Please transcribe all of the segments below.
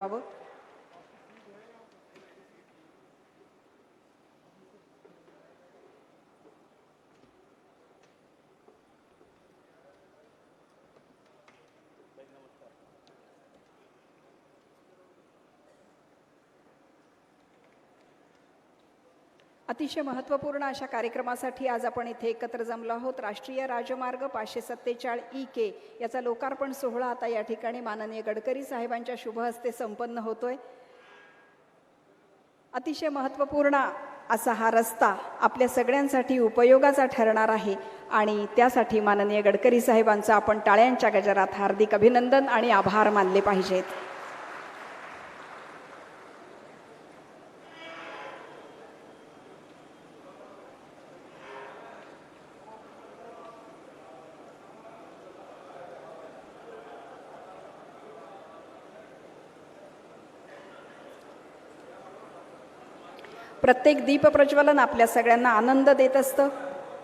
बाबा अतिशय महत्त्वपूर्ण अशा कार्यक्रमासाठी आज आपण इथे एकत्र जमलो आहोत। राष्ट्रीय राजमार्ग 547 के याचा लोकार्पण सोहळा आता या ठिकाणी माननीय गडकरी साहेबांच्या शुभ हस्ते संपन्न होतोय। अतिशय महत्त्वपूर्ण असा हा रस्ता आपल्या सगळ्यांसाठी उपयोगाचा ठरणार आहे आणि त्यासाठी माननीय गडकरी साहेबांचा आपण टाळ्यांच्या गजरात हार्दिक अभिनंदन आणि आभार मानले पाहिजेत। प्रत्येक दीप प्रज्वलन आपल्या सगळ्यांना आनंद देत असतं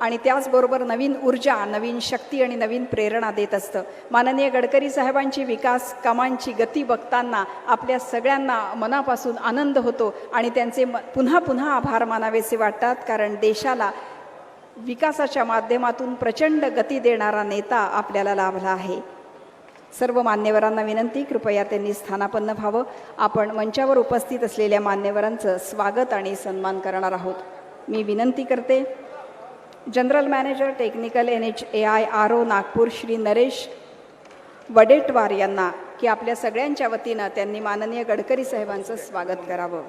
आणि त्याचबरोबर नवीन ऊर्जा, नवीन शक्ती आणि नवीन प्रेरणा देत असतं। माननीय गडकरी साहेबांची विकास कामांची गती बघताना आपल्या सगळ्यांना मनापासून आनंद होतो आणि त्यांचे पुन्हा पुन्हा आभार मानावेसे वाटतात, कारण देशाला विकासाच्या माध्यमातून प्रचंड गती देणारा नेता आपल्याला लाभला आहे। सर्व मान्यवरांना विनंती, कृपया त्यांनी स्थानापन्न व्हावं। आपण मंचावर उपस्थित असलेल्या मान्यवरांचं स्वागत आणि सन्मान करणार आहोत। मी विनंती करते general manager technical NHAI RO Nagpur Shri Naresh Wadettiwar यांना की आपल्या सगळ्यांच्या वतीनं त्यांनी माननीय गडकरी साहेबांचं स्वागत करावं।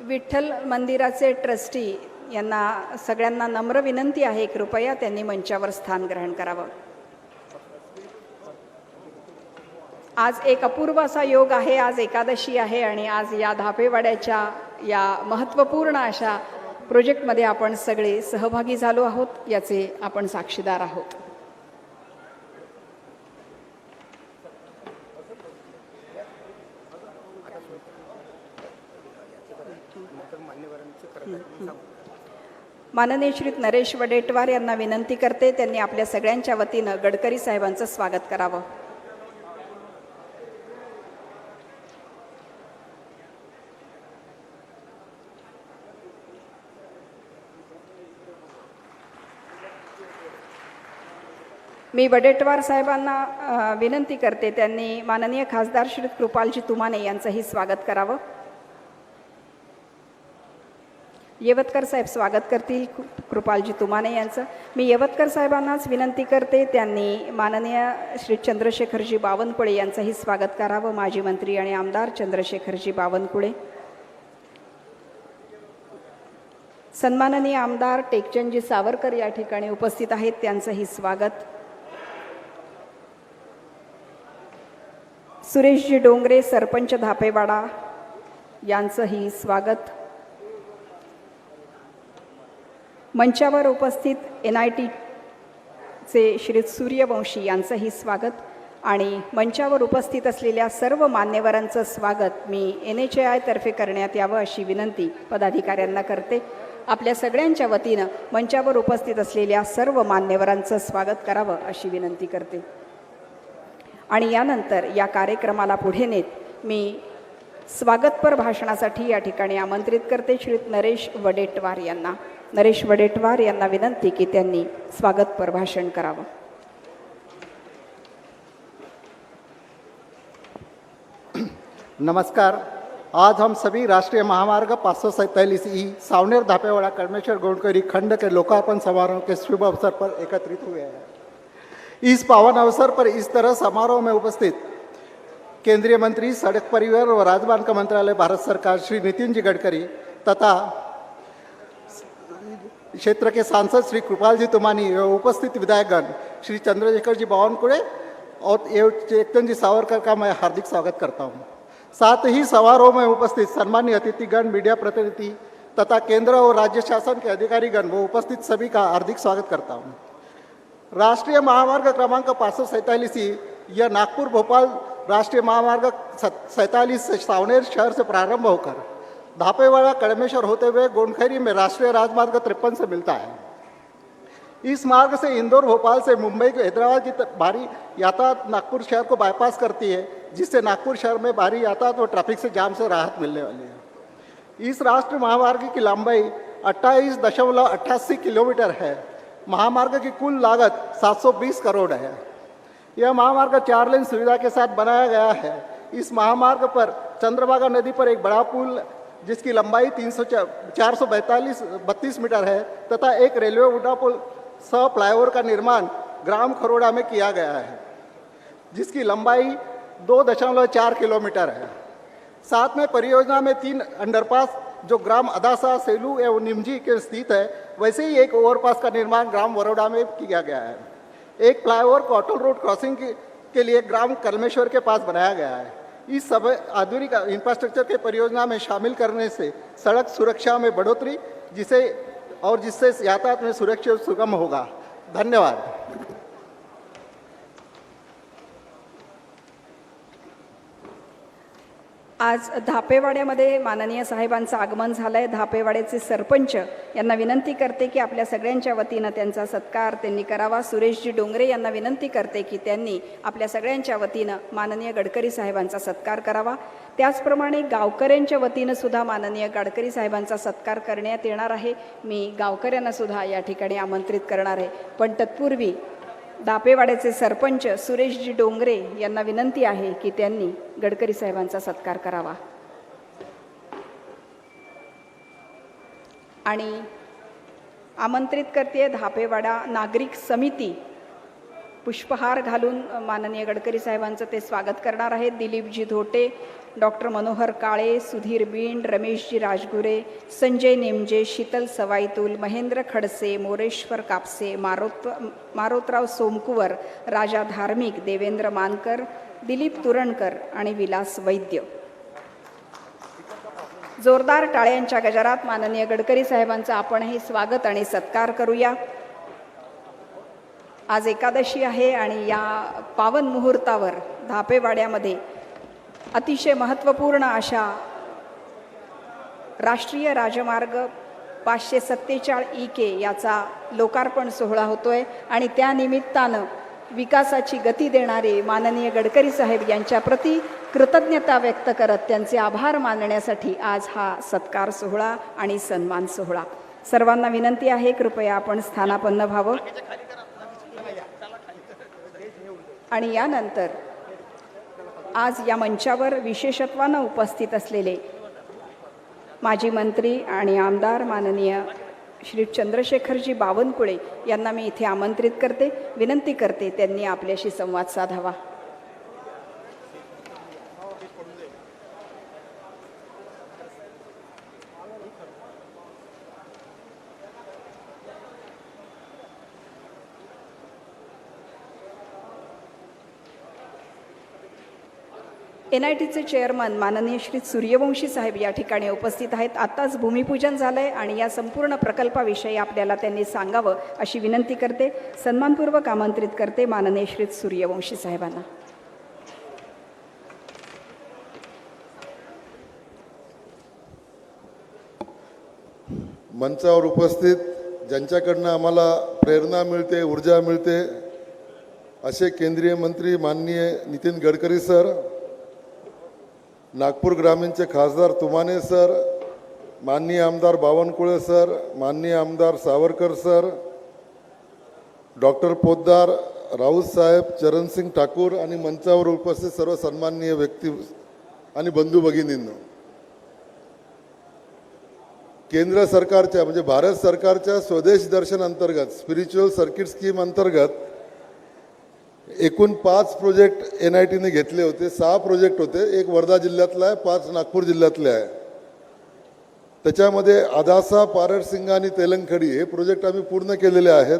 विठ्ठल मंदिराचे ट्रस्टी यांना सगळ्यांना नम्र विनंती आहे, कृपया त्यांनी मंचावर स्थान ग्रहण करावं। आज एक अपूर्व असा योग आहे, आज एकादशी आहे आणि आज या धापेवाड्याच्या या महत्त्वपूर्ण अशा प्रोजेक्टमध्ये आपण सगळे सहभागी झालो आहोत, याचे आपण साक्षीदार आहोत। माननीय श्री नरेश वडेट्टीवार यांना विनंती करते त्यांनी आपल्या सगळ्यांच्या वतीनं गडकरी साहेबांचं स्वागत करावं। मी वडेट्टीवार साहेबांना विनंती करते त्यांनी माननीय खासदार श्री कृपालजी तुमाने यांचंही स्वागत करावं। येवतकर साहेब स्वागत करतील कृपालजी तुमाने यांचं। मी येवतकर साहेबांनाच विनंती करते त्यांनी माननीय श्री चंद्रशेखरजी बावनकुळे यांचंही स्वागत करावं। माजी मंत्री आणि आमदार चंद्रशेखरजी बावनकुळे। सन्माननीय आमदार टेकचंदजी सावरकर या ठिकाणी उपस्थित आहेत, त्यांचंही स्वागत। सुरेशजी डोंगरे सरपंच धापेवाडा यांचंही स्वागत। मंचावर उपस्थित NIT चे श्री सूर्यवंशी यांचंही स्वागत आणि मंचावर उपस्थित असलेल्या सर्व मान्यवरांचं स्वागत मी NHAI तर्फे करण्यात यावं अशी विनंती पदाधिकाऱ्यांना करते। आपल्या सगळ्यांच्या वतीनं मंचावर उपस्थित असलेल्या सर्व मान्यवरांचं स्वागत करावं अशी विनंती करते आणि यानंतर या कार्यक्रमाला पुढे नेत मी स्वागतपर भाषणासाठी या ठिकाणी आमंत्रित करते श्री नरेश वडेट्टीवार यांना। नरेश वडेट्टीवार यांना विनंती की त्यांनी स्वागतपर भाषण करावं। नमस्कार। आज हम सभी राष्ट्रीय महामार्ग 547 ई सावनेर धापेवाड़ा कड़मेश्वर गोंडकरी खंड के लोकार्पण समारोह के शुभ अवसर पर एकत्रित हुए हैं। इस पावन अवसर पर इस तरह समारोह में उपस्थित केंद्रीय मंत्री सड़क परिवहन व राजमार्ग मंत्रालय भारत सरकार श्री नितिन जी गडकरी तथा क्षेत्र के सांसद श्री कृपालजी तुमानी एवं उपस्थित विधायकगण श्री चंद्रशेखर जी बावनकुळे और टेकचंद जी सावरकर का मैं हार्दिक स्वागत करता हूं। साथ ही समारोह में उपस्थित सम्मानीय अतिथिगण, मीडिया प्रतिनिधि तथा केंद्र और राज्य शासन के अधिकारीगण व उपस्थित सभी का हार्दिक स्वागत करता हूं। राष्ट्रीय महामार्ग क्रमांक 547 यह नागपुर भोपाल राष्ट्रीय महामार्ग 47 से सावनेर शहर से प्रारंभ होकर धापेवाड़ा कड़मेश्वर होते हुए गोंडखैरी में राष्ट्रीय राजमार्ग 53 से मिलता है। इस मार्ग से इंदौर, भोपाल से मुंबई को हैदराबाद की भारी यातायात नागपुर शहर को बाईपास करती है, जिससे नागपुर शहर में भारी यातायात और ट्रैफिक से जाम से राहत मिलने वाली है। इस राष्ट्रीय महामार्ग की लंबाई 28.88 किलोमीटर है। महामार्ग की कुल लागत 720 करोड़ है। यह महामार्ग 4 लेन सुविधा के साथ बनाया गया है। इस महामार्ग पर चंद्रभागा नदी पर एक बड़ा पुल जिसकी लंबाई 432 मीटर है तथा एक रेलवे उड़ापुल सह फ्लाईओवर का निर्माण ग्राम खरोड़ा में किया गया है, जिसकी लंबाई 2.4 किलोमीटर है। साथ में परियोजना में 3 अंडरपास जो ग्राम अदासा, सेलू एवं निमजी के स्थित है, वैसे ही एक ओवरपास का निर्माण ग्राम वरोड़ा में किया गया है। एक फ्लाईओवर कॉटल रोड क्रॉसिंग के लिए ग्राम कलमेश्वर के पास बनाया गया है। इस सब आधुनिक इंफ्रास्ट्रक्चर के परियोजना में शामिल करने से सड़क सुरक्षा में बढ़ोतरी जिससे यातायात में सुरक्षा सुगम होगा। धन्यवाद। आज धापेवाड्यामध्ये माननीय साहेबांचं आगमन झालं आहे। धापेवाड्याचे सरपंच यांना विनंती करते की आपल्या सगळ्यांच्या वतीनं त्यांचा सत्कार त्यांनी करावा। सुरेशजी डोंगरे यांना विनंती करते की त्यांनी आपल्या सगळ्यांच्या वतीनं माननीय गडकरी साहेबांचा सत्कार करावा। त्याचप्रमाणे गावकऱ्यांच्या वतीनं सुद्धा माननीय गडकरी साहेबांचा सत्कार करण्यात येणार आहे। मी गावकऱ्यांना सुद्धा या ठिकाणी आमंत्रित करणार आहे, पण तत्पूर्वी दापेवाड्याचे सरपंच सुरेशजी डोंगरे यांना विनंती आहे की त्यांनी गडकरी साहेबांचा सत्कार करावा। आणि आमंत्रित करते धापेवाडा नागरिक समिती पुष्पहार घालून माननीय गडकरी साहेबांचं ते स्वागत करणार आहेत। दिलीपजी धोटे, डॉक्टर मनोहर काळे, सुधीर बिंड, रमेशजी राजगुरे, संजय नेमजे, शीतल सवाईतुल, महेंद्र खडसे, मोरेश्वर कापसे, मारोतराव सोमकुवर, राजा धार्मिक, देवेंद्र मानकर, दिलीप तुरणकर आणि विलास वैद्य। जोरदार टाळ्यांच्या गजरात माननीय गडकरी साहेबांचं आपणही स्वागत आणि सत्कार करूया। आज एकादशी आहे आणि या पावन मुहूर्तावर धापेवाड्यामध्ये अतिशय महत्त्वपूर्ण अशा राष्ट्रीय राजमार्ग 547 EK याचा लोकार्पण सोहळा होतोय आणि त्या निमित्तानं विकासाची गती देणारे माननीय गडकरी साहेब यांच्या प्रती कृतज्ञता व्यक्त करत त्यांचे आभार मानण्यासाठी आज हा सत्कार सोहळा आणि सन्मान सोहळा। सर्वांना विनंती आहे कृपया आपण स्थानापन्न व्हावं। आणि यानंतर आज या मंचावर विशेषत्वानं उपस्थित असलेले माजी मंत्री आणि आमदार माननीय श्री चंद्रशेखरजी बावनकुळे यांना मी इथे आमंत्रित करते, विनंती करते त्यांनी आपल्याशी संवाद साधावा। NITचे चेअरमन माननीय श्री सूर्यवंशी साहेब या ठिकाणी उपस्थित आहेत। आताच भूमिपूजन झालंय आणि या संपूर्ण प्रकल्पाविषयी आपल्याला त्यांनी सांगावं अशी विनंती करते। सन्मानपूर्वक आमंत्रित करते माननीय श्री सूर्यवंशी साहेबांना। मंचावर उपस्थित ज्यांच्याकडनं आम्हाला प्रेरणा मिळते, ऊर्जा मिळते, असे केंद्रीय मंत्री माननीय नितीन गडकरी सर, नागपूर ग्रामीणचे खासदार तुमाने सर, माननीय आमदार बावनकुळे सर, माननीय आमदार सावरकर सर, डॉक्टर पोद्दार, राऊत साहेब, चरणसिंग ठाकूर आणि मंचावर उपस्थित सर्व सन्माननीय व्यक्ती आणि बंधू भगिनींनो, केंद्र सरकारच्या म्हणजे भारत सरकारच्या स्वदेश दर्शन अंतर्गत स्पिरिच्युअल सर्किट स्कीम अंतर्गत एकूण 5 प्रोजेक्ट NITने घेतले होते। 6 प्रोजेक्ट होते, एक वर्धा जिल्ह्यातला आहे, 5 नागपूर जिल्ह्यातले आहे। त्याच्यामध्ये आदासा, पारडसिंग आणि तेलंगखडी हे प्रोजेक्ट आम्ही पूर्ण केलेले आहेत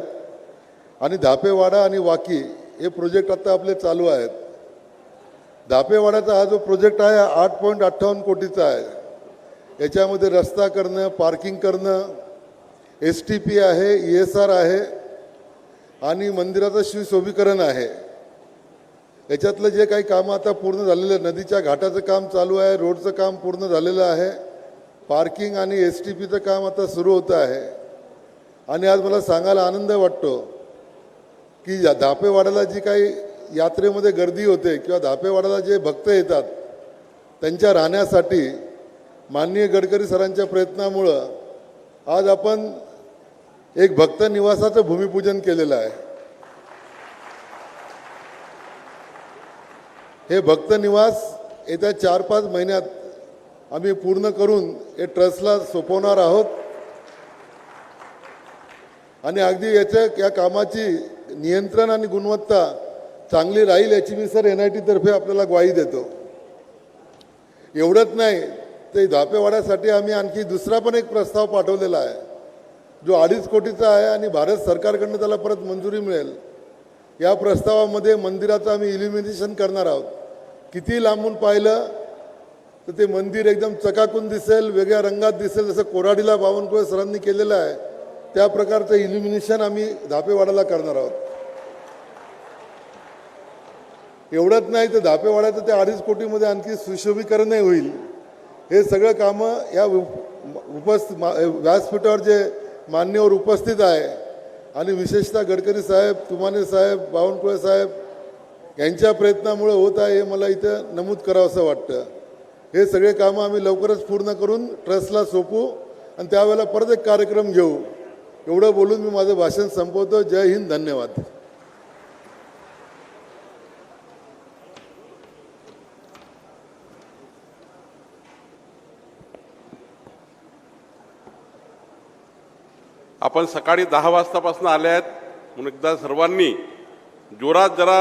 आणि धापेवाडा आणि वाकी हे प्रोजेक्ट आता आपले चालू आहेत। धापेवाड्याचा हा जो प्रोजेक्ट आहे 8.58 कोटीचा आहे। याच्यामध्ये रस्ता करणं, पार्किंग करणं, STP आहे, ESR आहे आणि मंदिराचं सुशोभीकरण आहे। याच्यातलं जे काही कामं आता पूर्ण झालेलं आहे, नदीच्या घाटाचं काम चालू आहे, रोडचं काम पूर्ण झालेलं आहे, पार्किंग आणि STPचं काम आता सुरू होतं आहे। आणि आज मला सांगायला आनंद वाटतो की या धापेवाड्याला जी काही यात्रेमध्ये गर्दी होते किंवा धापेवाड्याला जे भक्त येतात त्यांच्या राहण्यासाठी माननीय गडकरी सरांच्या प्रयत्नामुळं आज आपण एक भक्त निवासाचं भूमिपूजन केलेलं आहे. हे भक्त निवास येत्या 4-5 महिन्यात आम्ही पूर्ण करून हे ट्रस्टला सोपवणार आहोत आणि अगदी या कामाची नियंत्रण आणि गुणवत्ता चांगली राहील याची मी सर NIT तर्फे आपल्याला ग्वाही देतो. एवढंच नाही, ते धापेवाड्यासाठी आम्ही आणखी दुसरा पण एक प्रस्ताव पाठवलेला आहे जो 2.5 कोटीचा आहे आणि भारत सरकारकडनं त्याला परत मंजुरी मिळेल. या प्रस्तावामध्ये मंदिराचं आम्ही इल्युमिनेशन करणार आहोत. किती लांबून पाहिलं तर ते मंदिर एकदम चकाकून दिसेल, वेगळ्या रंगात दिसेल, जसं कोराडीला बावनकुळे सरांनी केलेलं आहे त्या प्रकारचं इल्युमिनेशन आम्ही धापेवाड्याला करणार आहोत. एवढंच नाही तर धापेवाड्याचं ते 2.5 कोटीमध्ये आणखी सुशोभीकरणही होईल. हे सगळं कामं या व्यासपीठावर जे मान्यवर उपस्थित आहे आणि विशेषतः गडकरी साहेब, तुमाने साहेब, बावनकुळे साहेब यांच्या प्रयत्नामुळे होत आहे हे मला इथं नमूद करावं असं वाटतं. हे सगळे कामं आम्ही लवकरच पूर्ण करून ट्रस्टला सोपवू आणि त्यावेळेला परत एक कार्यक्रम घेऊ. एवढं बोलून मी माझं भाषण संपवतो. जय हिंद, धन्यवाद. आपण सकाळी 10 वाजतापासून आले आहेत म्हणून एकदा सर्वांनी जोरात जरा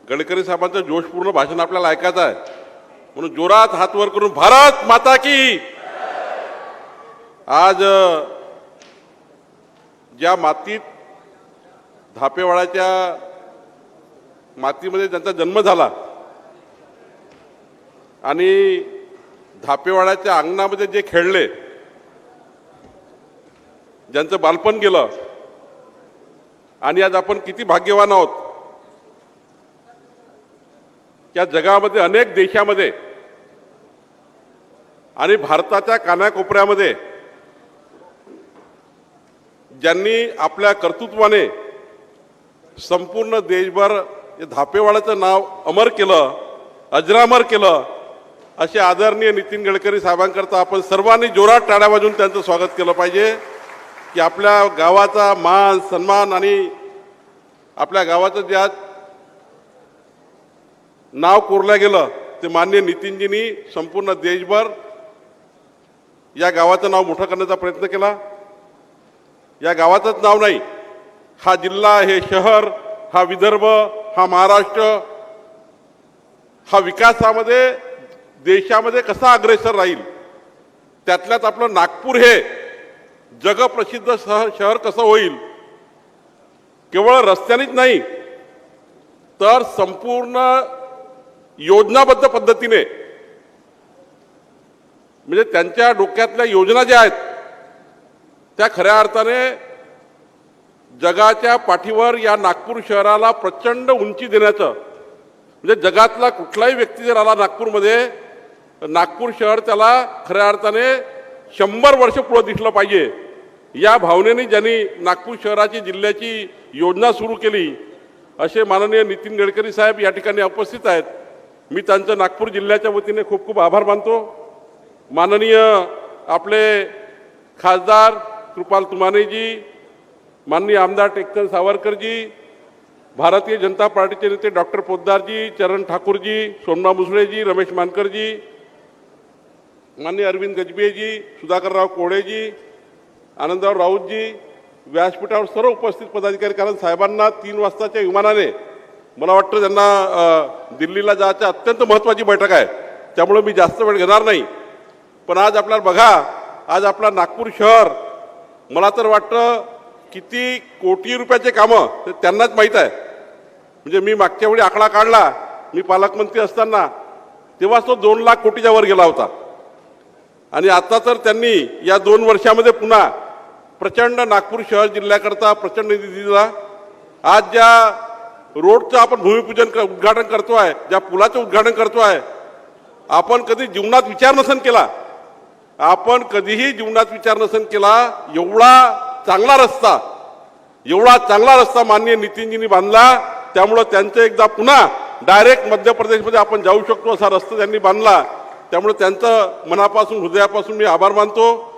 गडकरी साहेबांचं जोशपूर्ण भाषण आपल्याला ऐकायचं आहे म्हणून जोरात हात वर करून भारत माता की. आज ज्या मातीत धापेवाड्याच्या मातीमध्ये त्यांचा जन्म झाला आणि धापेवाड्याच्या अंगणामध्ये जे खेळले, ज्यांचं बालपण गेलं आणि आज आपण किती भाग्यवान आहोत. या जगामध्ये अनेक देशामध्ये आणि भारताच्या कानाकोपऱ्यामध्ये ज्यांनी आपल्या कर्तृत्वाने संपूर्ण देशभर धापेवाड्याचं नाव अमर केलं, अजरामर केलं, असे आदरणीय नितीन गडकरी साहेबांकरता आपण सर्वांनी जोरात टाळ्या वाजवून त्यांचं स्वागत केलं पाहिजे की आपल्या गावाचा मान सन्मान आणि आपल्या गावाचं जे आज नाव कोरलं गेलं ते माननीय नितीनजींनी संपूर्ण देशभर या गावाचं नाव मोठं करण्याचा प्रयत्न केला. या गावाचंच नाव नाही, हा जिल्हा, हे शहर, हा विदर्भ, हा महाराष्ट्र, हा विकासामध्ये देशामध्ये कसा अग्रेसर राहील, त्यातल्यात आपलं नागपूर हे जगप्रसिद्ध शहर कसं होईल, केवळ रस्त्यानेच नाही तर संपूर्ण योजनाबद्ध पद्धतीने, म्हणजे त्यांच्या डोक्यातल्या योजना ज्या आहेत त्या खऱ्या अर्थाने जगाच्या पाठीवर या नागपूर शहराला प्रचंड उंची देण्याचं, म्हणजे जगातला कुठलाही व्यक्ती जर आला नागपूरमध्ये, नागपूर शहर त्याला खऱ्या अर्थाने 100 वर्ष पुढे दिसलं पाहिजे या भावनेने ज्यांनी नागपूर शहराची, जिल्ह्याची योजना सुरू केली असे माननीय नितीन गडकरी साहेब या ठिकाणी उपस्थित आहेत. मी त्यांचं नागपूर जिल्ह्याच्या वतीने खूप खूप आभार मानतो. माननीय आपले खासदार कृपाल तुमानेजी, माननीय आमदार टेकचंद सावरकरजी, भारतीय जनता पार्टीचे नेते डॉक्टर पोद्दारजी, चरण ठाकूरजी, सोमना मुसळेजी, रमेश मानकरजी, माननीय अरविंद गजबेजी, सुधाकरराव कोळेजी, आनंदराव राऊतजी, व्यासपीठावर सर्व उपस्थित पदाधिकारी, कारण साहेबांना 3 वाजताच्या विमानाने मला वाटतं त्यांना दिल्लीला जायचं अत्यंत महत्त्वाची बैठक आहे, त्यामुळे मी जास्त वेळ घेणार नाही. पण आज आपल्याला बघा, आज आपला नागपूर शहर, मला तर वाटतं किती कोटी रुपयाचे कामं ते त्यांनाच माहीत आहे. म्हणजे मी मागच्या वेळी आकडा काढला, मी पालकमंत्री असताना, तेव्हा तो 2 लाख कोटीच्या वर गेला होता आणि आता तर त्यांनी या 2 वर्षामध्ये पुन्हा प्रचंड नागपूर शहर जिल्ह्याकरता प्रचंड निधी दिला. आज ज्या रोडचं आपण भूमिपूजन उद्घाटन करतोय, ज्या पुलाचं उद्घाटन करतोय, आपण कधी जीवनात विचार नसेल केला, आपण कधीही जीवनात विचार नसेल केला एवढा चांगला रस्ता, एवढा चांगला रस्ता माननीय नितीनजींनी बांधला, त्यामुळं त्यांचं एकदा पुन्हा डायरेक्ट मध्य प्रदेशमध्ये आपण जाऊ शकतो असा रस्ता त्यांनी बांधला. त्यामुळे त्यांचं मनापासून हृदयापासून मी आभार मानतो.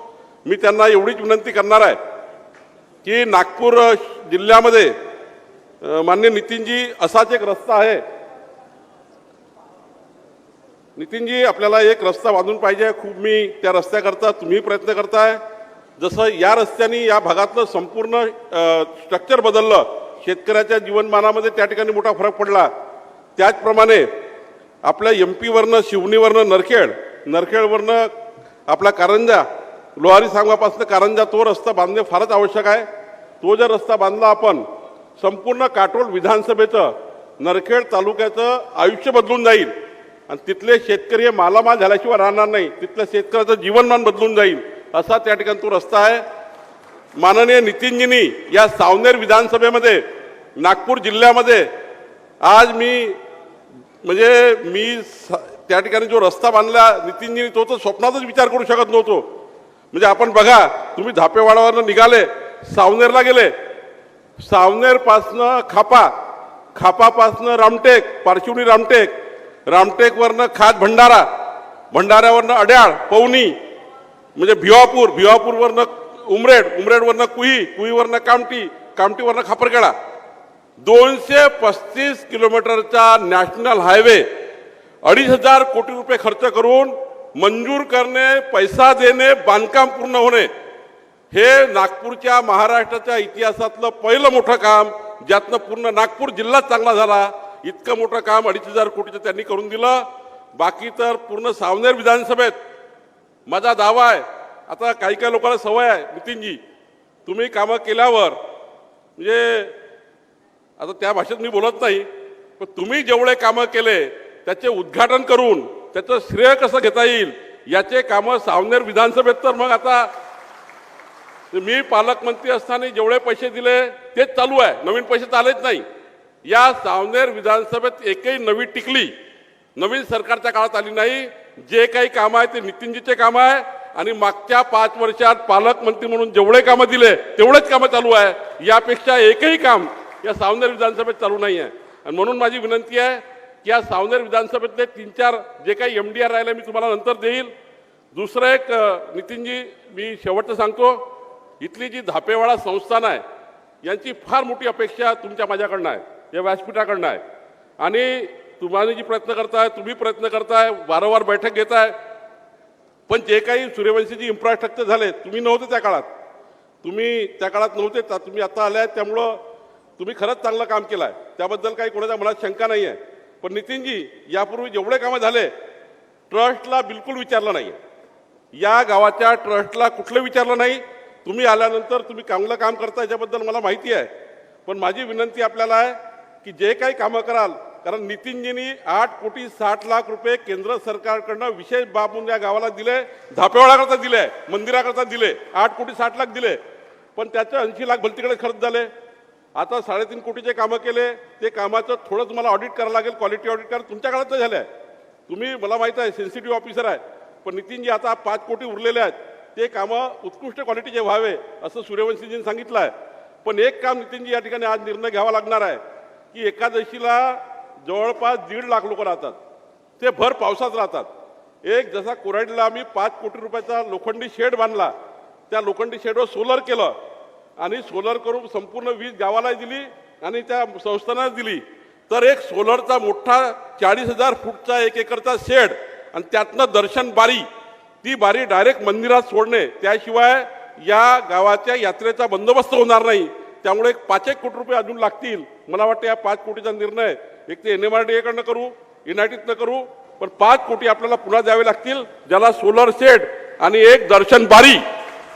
मी त्यांना एवढीच विनंती करणार आहे की नागपूर जिल्ह्यामध्ये माननीय नितीनजी असाच एक रस्ता आहे. नितीनजी आपल्याला एक रस्ता बांधून पाहिजे. खूप मी त्या रस्त्याकरता तुम्ही प्रयत्न करताय. जसं या रस्त्याने या भागातलं संपूर्ण स्ट्रक्चर बदललं, शेतकऱ्याच्या जीवनमानामध्ये त्या ठिकाणी मोठा फरक पडला. त्याचप्रमाणे आपल्या MP वरनं शिवनीवरनं नरखेडवरनं आपला कारंजा, लोहारी सांगवापासून कारंजा तो रस्ता बांधणे फारच आवश्यक आहे. तो जर रस्ता बांधला आपण, संपूर्ण काटोल विधानसभेचं नरखेड तालुक्याचं आयुष्य बदलून जाईल आणि तिथले शेतकरी हे मालामाल झाल्याशिवाय राहणार नाही. तिथल्या शेतकऱ्याचं जीवनमान बदलून जाईल असा त्या ठिकाणी तो रस्ता आहे. माननीय नितीनजींनी या सावनेर विधानसभेमध्ये नागपूर जिल्ह्यामध्ये आज मी त्या ठिकाणी जो रस्ता बांधला नितीनजींनी, तो तर स्वप्नातच विचार करू शकत नव्हतो. म्हणजे आपण बघा, तुम्ही धापेवाडावरनं निघाले, सावनेरला गेले, सावनेरपासनं खापापासनं रामटेक, पारशिवनी रामटेकवरनं खात भंडाऱ्यावरनं अड्याळ, पवनी, म्हणजे भिवापूरवरनं उमरेडवरनं कुहीवरनं कामठीवरनं खापरखेडा, 235 किलोमीटरचा नॅशनल हायवे 2,500 कोटी रुपये खर्च करून मंजूर करणे, पैसा देणे, बांधकाम पूर्ण होणे, हे नागपूरच्या महाराष्ट्राच्या इतिहासातलं पहिलं मोठं काम, ज्यातनं पूर्ण नागपूर जिल्हा चांगला झाला. इतकं मोठं काम 2,500 कोटीचं त्यांनी करून दिलं. बाकी तर पूर्ण सावनेर विधानसभेत माझा दावा आहे. आता काही लोकांना सवय आहे, नितीनजी तुम्ही कामं केल्यावर, म्हणजे आता त्या भाषेत मी बोलत नाही, पण तुम्ही जेवढे कामं केले त्याचे उद्घाटन करून त्याचं श्रेय कसं घेता येईल याचे कामं सावनेर विधानसभेत, तर मग आता मी पालकमंत्री असताना जेवढे पैसे दिले तेच चालू आहे, नवीन पैसे तर आलेच नाही. या सावनेर विधानसभेत एकही नवी टिकली नवीन सरकारच्या काळात आली नाही. जे काही कामं आहे ते नितीनजीचे कामं आहे आणि मागच्या 5 वर्षात पालकमंत्री म्हणून जेवढे कामं दिले तेवढेच कामं चालू आहे. यापेक्षा एकही काम या सावनेर विधानसभेत चालू नाही आहे. आणि म्हणून माझी विनंती आहे की या सावनेर विधानसभेतले 3-4 जे काही MDR राहिले मी तुम्हाला नंतर देईल. दुसरं एक नितीनजी मी शेवटचं सांगतो, इथली जी धापेवाडा संस्थान आहे यांची फार मोठी अपेक्षा तुमच्या माझ्याकडनं आहे, या व्यासपीठाकडनं आहे. आणि तुम्हाला जी प्रयत्न करताय, तुम्ही प्रयत्न करताय, वारंवार बैठक घेताय, पण जे काही सूर्यवंशीची इन्फ्रास्ट्रक्चर झाले, तुम्ही नव्हते त्या काळात, नव्हते, तुम्ही आता आले आहेत, त्यामुळं तुम्ही खरंच चांगलं काम केलं आहे, त्याबद्दल काही कोणाच्या मनात शंका नाही आहे. पण नितीनजी यापूर्वी जेवढे कामं झाले ट्रस्टला बिलकुल विचारलं नाही, या गावाच्या ट्रस्टला कुठलं विचारलं नाही. तुम्ही आल्यानंतर तुम्ही चांगलं काम करता याच्याबद्दल मला माहिती आहे. पण माझी विनंती आपल्याला आहे की जे काही कामं कराल, कारण नितीनजींनी 8,60,00,000 रुपये केंद्र सरकारकडनं विशेष बाब म्हणून या गावाला दिले, धापेवाडाकरता दिले, मंदिराकरता दिले, 8,60,00,000 दिले, पण त्याचं 80 लाख भलतीकडे खर्च झाले. आता 3.5 कोटीचे कामं केले, ते कामाचं थोडं तुम्हाला ऑडिट करावं लागेल, क्वालिटी ऑडिट करा, तुमच्या काळात झालं आहे. तुम्ही मला माहीत आहे सेन्सिटिव्ह ऑफिसर आहे, पण नितीनजी आता 5 कोटी उरलेले आहेत, ते कामं उत्कृष्ट क्वालिटीचे व्हावे असं सूर्यवंशीजींनी सांगितलं आहे. पण एक काम नितीनजी या ठिकाणी आज निर्णय घ्यावा लागणार आहे की एकादशीला जवळपास 1.5 लाख लोक राहतात, ते भर पावसात राहतात. एक जसा कोराडीला आम्ही 5 कोटी रुपयाचा लोखंडी शेड बांधला, त्या लोखंडी शेडवर सोलर केलं आणि सोलर करून संपूर्ण वीज गावाला दिली आणि त्या संस्थांना दिली. तर एक सोलरचा मोठा 40,000 फूटचा 1 एकरचा शेड आणि त्यातनं दर्शन बारी, ती बारी डायरेक्ट मंदिरात सोडणे, त्याशिवाय या गावाच्या यात्रेचा बंदोबस्त होणार नाही. त्यामुळे 5 कोटी रुपये अजून लागतील. मला वाटतं या 5 कोटीचा निर्णय एक ते NMRDA कडनं करू, युनायटेडनं करू, पण 5 कोटी आपल्याला पुन्हा द्यावे लागतील, ज्याला सोलर शेड आणि एक दर्शन बारी,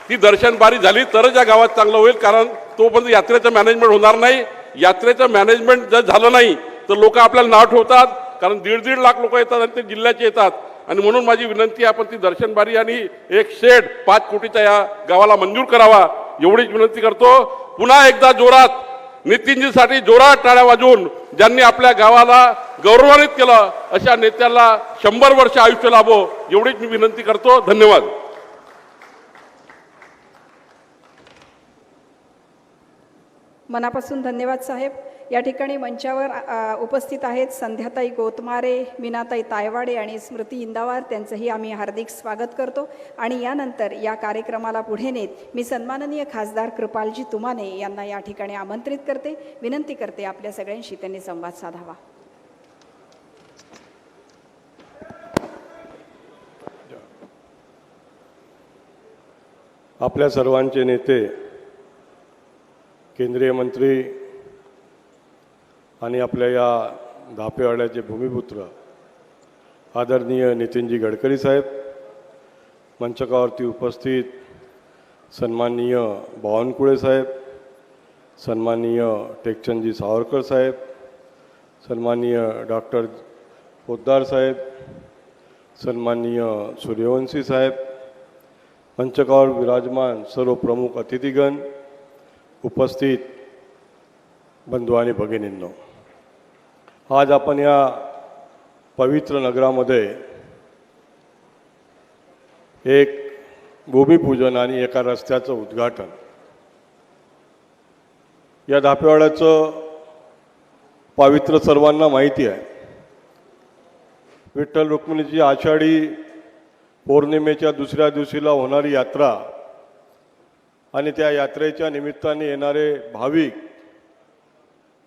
ती दर्शन बारी झाली तरच या गावात चांगलं होईल. कारण तोपर्यंत यात्रेचं मॅनेजमेंट होणार नाही. यात्रेचं मॅनेजमेंट जर झालं नाही तर लोक आपल्याला नाव ठेवतात, कारण 1.5 लाख लोक येतात आणि ते जिल्ह्याचे येतात. आणि म्हणून माझी विनंती आहे, आपण ती दर्शन बारी आणि एक शेड 5 कोटीचा या गावाला मंजूर करावा एवढीच विनंती करतो. पुन्हा एकदा जोरात नितीनजीसाठी जोरात टाळ्या वाजवून, ज्यांनी आपल्या गावाला गौरवान्वित केलं अशा नेत्याला 100 वर्ष आयुष्य लाभो एवढीच मी विनंती करतो. धन्यवाद. मनापासून धन्यवाद साहेब. या ठिकाणी मंचावर उपस्थित आहेत संध्याताई गोतमारे, मीनाताई तायवाडे आणि स्मृती इंदावार. त्यांचंही आम्ही हार्दिक स्वागत करतो. आणि यानंतर या कार्यक्रमाला पुढे नेत मी सन्माननीय खासदार कृपालजी तुमाने यांना या ठिकाणी आमंत्रित करते. विनंती करते आपल्या सगळ्यांशी त्यांनी संवाद साधावा. आपल्या सर्वांचे नेते, केंद्रीय मंत्री आणि आपल्या या धापेवाड्याचे भूमिपुत्र आदरणीय नितीनजी गडकरी साहेब, मंचकावरती उपस्थित सन्माननीय बावनकुळे साहेब, सन्माननीय टेकचंदजी सावरकर साहेब, सन्माननीय डॉक्टर पोद्दार साहेब, सन्माननीय सूर्यवंशी साहेब, मंचकावर विराजमान सर्व प्रमुख अतिथीगण, उपस्थित बंधू आणि भगिनींनो, आज आपण या पवित्र नगरामध्ये एक भूमिपूजन आणि एका रस्त्याचं उद्घाटन, या धापेवाड्याचं पावित्र्य सर्वांना माहिती आहे. विठ्ठल रुक्मिणीची आषाढी पौर्णिमेच्या दुसऱ्या दिवशीला होणारी यात्रा आणि त्या यात्रेच्या निमित्ताने येणारे भाविक,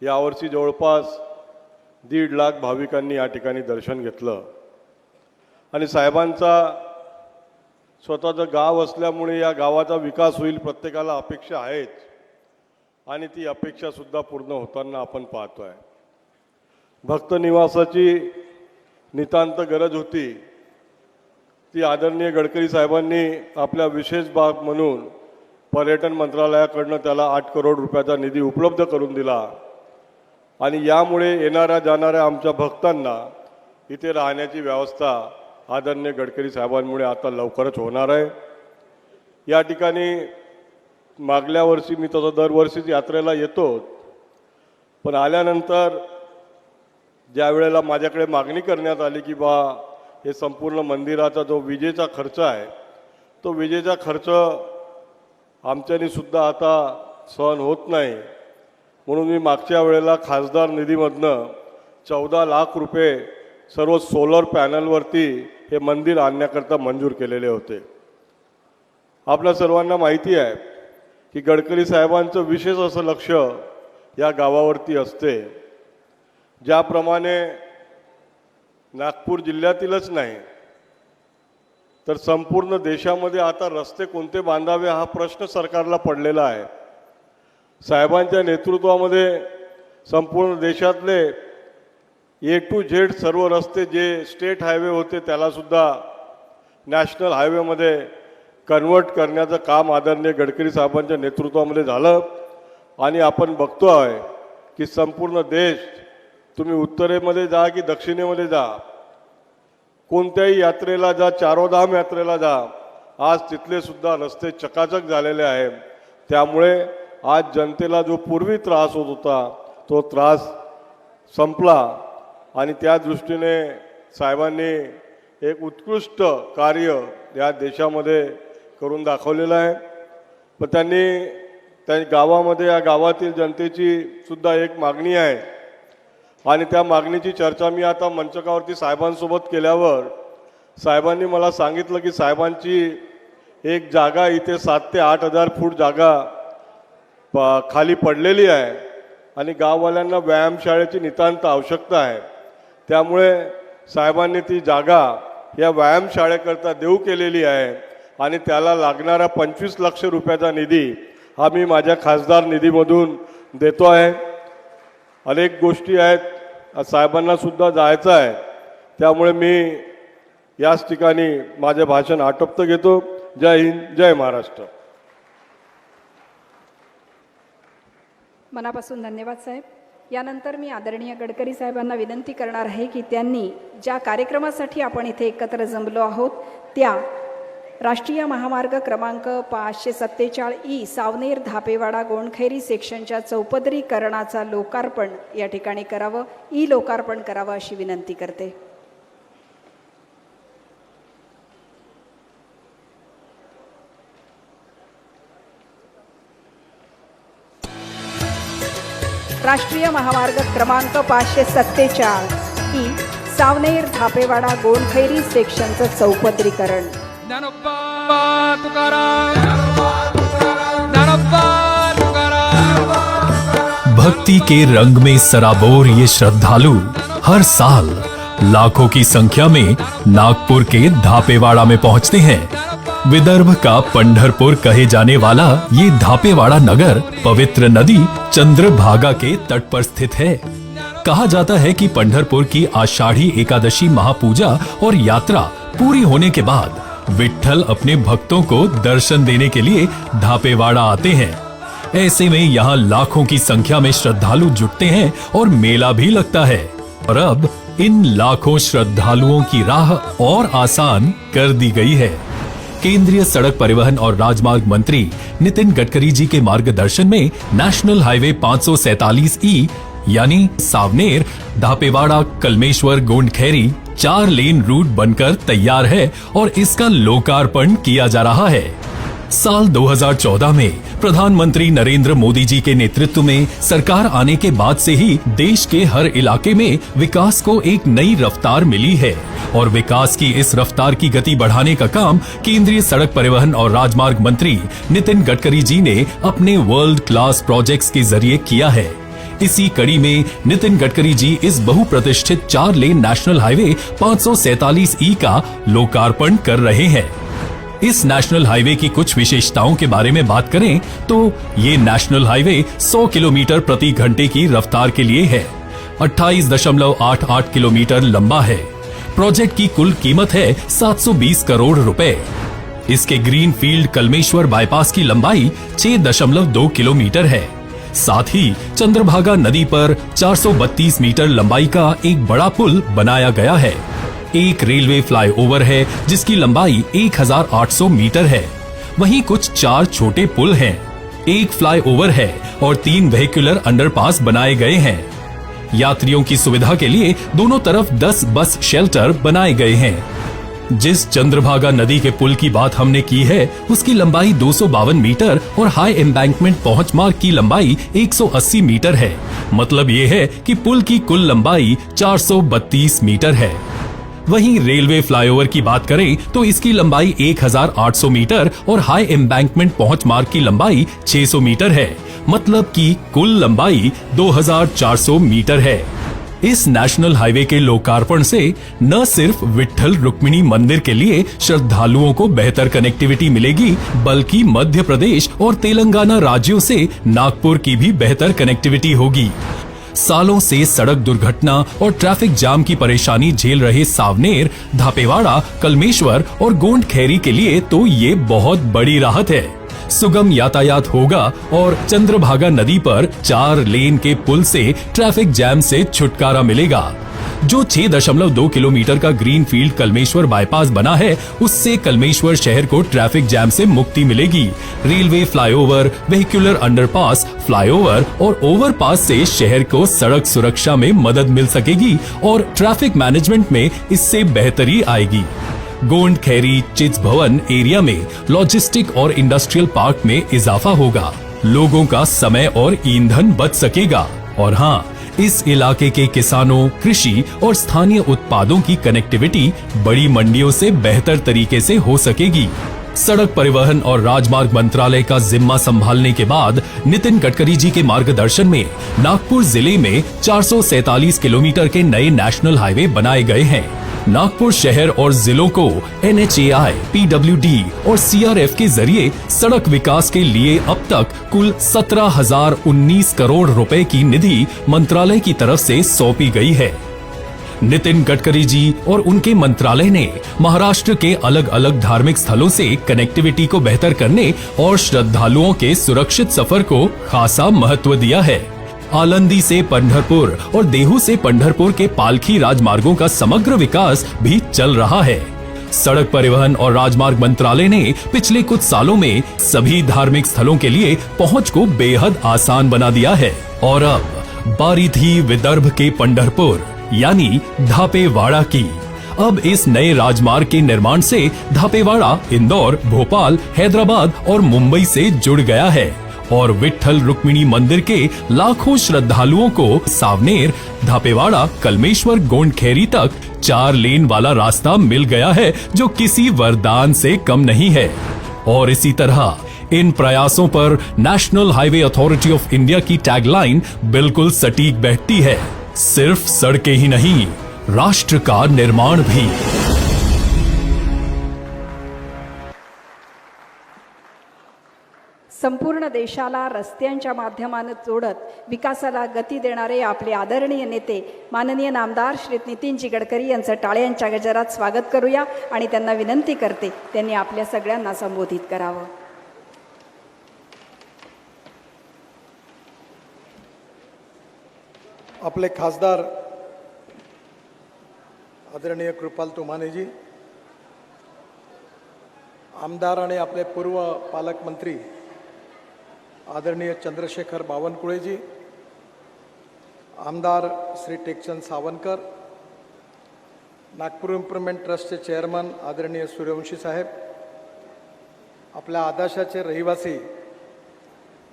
यावर्षी जवळपास 1.5 लाख भाविकांनी या ठिकाणी दर्शन घेतलं. आणि साहेबांचा स्वतःचं गाव असल्यामुळे या गावाचा विकास होईल प्रत्येकाला अपेक्षा आहेच, आणि ती अपेक्षासुद्धा पूर्ण होताना आपण पाहतो आहे. भक्त निवासाची नितांत गरज होती, ती आदरणीय गडकरी साहेबांनी आपल्या विशेष बाब म्हणून पर्यटन मंत्रालयाकडनं त्याला 8 करोड रुपयाचा निधी उपलब्ध करून दिला. आणि यामुळे येणाऱ्या जाणाऱ्या आमच्या भक्तांना इथे राहण्याची व्यवस्था आदरणीय गडकरी साहेबांमुळे आता लवकरच होणार आहे. या ठिकाणी मागल्या वर्षी मी तसं दरवर्षीच यात्रेला येतो, पण आल्यानंतर ज्या वेळेला माझ्याकडे मागणी करण्यात आली की बा हे संपूर्ण मंदिराचा जो विजेचा खर्च आहे, तो विजेचा खर्च आमच्यानी सुद्धा आता सहन होत नाही, म्हणून मी मागच्या वेळेला खासदार निधीमधनं 14 लाख रुपये सर्व सोलर पॅनलवरती हे मंदिर आणण्याकरता मंजूर केलेले होते. आपल्या सर्वांना माहिती आहे की गडकरी साहेबांचं विशेष असं लक्ष या गावावरती असते. ज्याप्रमाणे नागपूर जिल्ह्यातीलच नाही तर संपूर्ण देशामध्ये आता रस्ते कोणते बांधावे हा प्रश्न सरकारला पडलेला आहे. साहेबांच्या नेतृत्वामध्ये संपूर्ण देशातले A to Z सर्व रस्ते जे स्टेट हायवे होते त्यालासुद्धा नॅशनल हायवेमध्ये कन्वर्ट करण्याचं काम आदरणीय गडकरी साहेबांच्या नेतृत्वामध्ये झालं. आणि आपण बघतो आहे की संपूर्ण देश, तुम्ही उत्तरेमध्ये जा की दक्षिणेमध्ये जा, कोणत्याही यात्रेला जा, चारोधाम यात्रेला जा, आज तिथले सुद्धा रस्ते चकाचक झालेले आहे. त्यामुळे आज जनतेला जो पूर्वी त्रास होत होता तो त्रास संपला. आणि त्या दृष्टीने साहेबांनी एक उत्कृष्ट कार्य या देशामध्ये करून दाखवलेलं आहे. पण त्यांनी त्या गावामध्ये, या गावातील जनतेची सुद्धा एक मागणी आहे, आणि त्या मागणीची चर्चा मी आता मंचकावरती साहेबांसोबत केल्यावर साहेबांनी मला सांगितलं की साहेबांची एक जागा इथे 7 ते 8 हजार फूट जागा खाली पडलेली आहे, आणि गाववाल्यांना व्यायामशाळेची नितांत आवश्यकता आहे. त्यामुळे साहेबांनी ती जागा या व्यायामशाळेकरता देऊ केलेली आहे, आणि त्याला लागणारा 25 लाख रुपयाचा निधी हा मी माझ्या खासदार निधीमधून देतो आहे. अनेक गोष्टी आहेत, साहेबांना सुद्धा जायचं आहे, त्यामुळे मी याच ठिकाणी माझे भाषण आटोपतं घेतो. जय हिंद, जय महाराष्ट्र. मनापासून धन्यवाद साहेब. यानंतर मी आदरणीय गडकरी साहेबांना विनंती करणार आहे की त्यांनी ज्या कार्यक्रमासाठी आपण इथे एकत्र जमलो आहोत त्या राष्ट्रीय महामार्ग क्रमांक 547 सावनेर धापेवाडा गोंडखैरी सेक्शनच्या चौपदरीकरणाचा लोकार्पण या ठिकाणी करावं, लोकार्पण करावं अशी विनंती करते. राष्ट्रीय महामार्ग क्रमांक 547 ही सावनेर धापेवाडा गोंडखैरी सेक्शनचं चौपदरीकरण. ज्ञानोबा तुकाराम, ज्ञानोबा तुकाराम. भक्ति के रंग में सराबोर ये श्रद्धालु हर साल लाखों की संख्या में नागपुर के धापेवाड़ा में पहुंचते हैं. विदर्भ का पंढरपुर कहे जाने वाला ये धापेवाड़ा नगर पवित्र नदी चंद्रभागा के तट पर स्थित है. कहा जाता है कि पंढरपुर की आषाढ़ी एकादशी महापूजा और यात्रा पूरी होने के बाद विट्ठल अपने भक्तों को दर्शन देने के लिए धापेवाड़ा आते हैं. ऐसे में यहाँ लाखों की संख्या में श्रद्धालु जुटते हैं और मेला भी लगता है. और अब इन लाखों श्रद्धालुओं की राह और आसान कर दी गई है. केंद्रीय सड़क परिवहन और राजमार्ग मंत्री नितिन गडकरी जी के मार्गदर्शन में नेशनल हाईवे 547E यानी सावनेर धापेवाड़ा कलमेश्वर गोंडखैरी 4 लेन रूट बनकर तैयार है और इसका लोकार्पण किया जा रहा है. साल 2014 में प्रधानमंत्री नरेंद्र मोदी जी के नेतृत्व में सरकार आने के बाद से ही देश के हर इलाके में विकास को एक नई रफ्तार मिली है और विकास की इस रफ्तार की गति बढ़ाने का काम केंद्रीय सड़क परिवहन और राजमार्ग मंत्री नितिन गडकरी जी ने अपने वर्ल्ड क्लास प्रोजेक्ट्स के जरिए किया है. इसी कड़ी में नितिन गडकरी जी इस बहुप्रतिष्ठित 4 लेन नेशनल हाईवे 547E का लोकार्पण कर रहे हैं. इस नेशनल हाईवे की कुछ विशेषताओं के बारे में बात करें तो ये नेशनल हाईवे 100 किलोमीटर प्रति घंटे की रफ्तार के लिए है. 28.88 किलोमीटर लंबा है. प्रोजेक्ट की कुल कीमत है 720 करोड़ रुपए. इसके ग्रीन फील्ड कलमेश्वर बाईपास की लंबाई 6.2 किलोमीटर है. साथ ही चंद्रभागा नदी पर 432 मीटर लंबाई का एक बड़ा पुल बनाया गया है. एक रेलवे फ्लाईओवर है जिसकी लंबाई 1800 मीटर है. वहीं कुछ 4 छोटे पुल हैं. एक फ्लाईओवर है और 3 वेहिकुलर अंडरपास बनाए गए हैं. यात्रियों की सुविधा के लिए दोनों तरफ 10 बस शेल्टर बनाए गए हैं. जिस चंद्रभागा नदी के पुल की बात हमने की है उसकी लंबाई 252 मीटर और हाई एम्बैंकमेंट पहुंच मार्ग की लंबाई 180 मीटर है. मतलब ये है कि पुल की कुल लंबाई 432 मीटर है. वहीं रेलवे फ्लाईओवर की बात करें तो इसकी लंबाई 1800 मीटर और हाई एम्बैंकमेंट पहुंच मार्ग की लंबाई 600 मीटर है. मतलब कि कुल लंबाई 2400 मीटर है. इस नेशनल हाईवे के लोकार्पण से न सिर्फ विट्ठल रुक्मिणी मंदिर के लिए श्रद्धालुओं को बेहतर कनेक्टिविटी मिलेगी बल्कि मध्य प्रदेश और तेलंगाना राज्यों से नागपुर की भी बेहतर कनेक्टिविटी होगी. सालों से सड़क दुर्घटना और ट्रैफिक जाम की परेशानी झेल रहे सावनेर, धापेवाड़ा, कलमेश्वर और गोंडखैरी के लिए तो ये बहुत बड़ी राहत है. सुगम यातायात होगा और चंद्रभागा नदी पर 4 लेन के पुल से ट्रैफिक जैम से छुटकारा मिलेगा. जो 6.2 किलोमीटर का ग्रीन फील्ड कलमेश्वर बाईपास बना है उससे कलमेश्वर शहर को ट्रैफिक जैम से मुक्ति मिलेगी. Railway flyover, vehicular underpass, flyover और ओवरपास से शहर को सड़क सुरक्षा में मदद मिल सकेगी और ट्रैफिक मैनेजमेंट में इससे बेहतरी आएगी. गोंडखैरी चित्स भवन एरिया में लॉजिस्टिक और इंडस्ट्रियल पार्क में इजाफा होगा. लोगों का समय और ईंधन बच सकेगा. और हाँ, इस इलाके के किसानों, कृषि और स्थानीय उत्पादों की कनेक्टिविटी बड़ी मंडियों से बेहतर तरीके से हो सकेगी. सड़क परिवहन और राजमार्ग मंत्रालय का जिम्मा संभालने के बाद नितिन गडकरी जी के मार्गदर्शन में नागपुर जिले में 447 किलोमीटर के नए नेशनल हाईवे बनाए गए हैं. नागपुर शहर और जिलों को NHAI, PWD और CRF के जरिए सड़क विकास के लिए अब तक कुल 17,019 करोड़ रुपए की निधि मंत्रालय की तरफ से सौंपी गई है. नितिन गडकरी जी और उनके मंत्रालय ने महाराष्ट्र के अलग अलग धार्मिक स्थलों से कनेक्टिविटी को बेहतर करने और श्रद्धालुओं के सुरक्षित सफर को खासा महत्व दिया है. आलंदी से पंढरपुर और देहू से पंढरपुर के पालखी राजमार्गों का समग्र विकास भी चल रहा है. सड़क परिवहन और राजमार्ग मंत्रालय ने पिछले कुछ सालों में सभी धार्मिक स्थलों के लिए पहुंच को बेहद आसान बना दिया है. और अब बारी थी विदर्भ के पंढरपुर यानी धापेवाड़ा की. अब इस नए राजमार्ग के निर्माण से धापेवाड़ा इंदौर, भोपाल, हैदराबाद और मुंबई से जुड़ गया है और विट्ठल रुक्मिणी मंदिर के लाखों श्रद्धालुओं को सावनेर, धापेवाड़ा, कलमेश्वर, गोंडखेरी तक 4 लेन वाला रास्ता मिल गया है, जो किसी वरदान से कम नहीं है। और इसी तरह इन प्रयासों पर National Highway Authority of India की टैगलाइन बिल्कुल सटीक बैठती है, सिर्फ सड़कें ही नहीं, राष्ट्र का निर्माण भी। संपूर्ण देशाला रस्त्यांच्या माध्यमाने जोडत विकासाला गती देणारे आपले आदरणीय नेते माननीय नामदार श्री नितीनजी गडकरी यांचं टाळ्यांच्या गजरात स्वागत करूया आणि त्यांना विनंती करते त्यांनी आपल्या सगळ्यांना संबोधित करावं। आपले खासदार आदरणीय कृपाल तुमानेजी, आमदार आणि आपले पूर्व पालकमंत्री आदरणीय चंद्रशेखर बावनकुळेजी, आमदार श्री टेकचंद सावंतकर, नागपूर इम्प्रुव्हमेंट ट्रस्टचे चेअरमन आदरणीय सूर्यवंशी साहेब, आपल्या आदाशाचे रहिवासी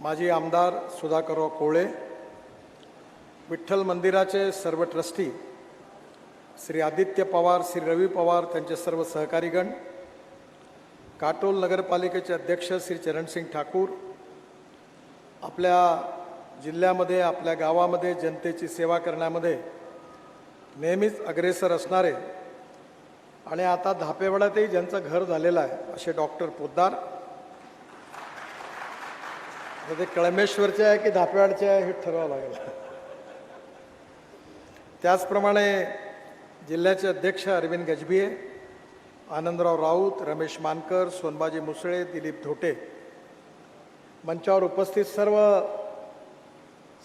माजी आमदार सुधाकरराव कोळे, विठ्ठल मंदिराचे सर्व ट्रस्टी श्री आदित्य पवार, श्री रवी पवार, त्यांचे सर्व सहकारीगण, काटोल नगरपालिकेचे अध्यक्ष श्री चरणसिंग ठाकूर, आपल्या जिल्ह्यामध्ये आपल्या गावामध्ये जनतेची सेवा करण्यामध्ये नेहमीच अग्रेसर असणारे आणि आता धापेवाड्यातही ज्यांचं घर झालेलं आहे असे डॉक्टर पोद्दार, आता ते कळमेश्वरचे आहे की धापेवाडचे आहे हे ठरवावं लागेल। त्याचप्रमाणे जिल्ह्याचे अध्यक्ष अरविंद गजभिये, आनंदराव राऊत, रमेश मानकर, सोनबाजी मुसळे, दिलीप धोटे, मंचावर उपस्थित सर्व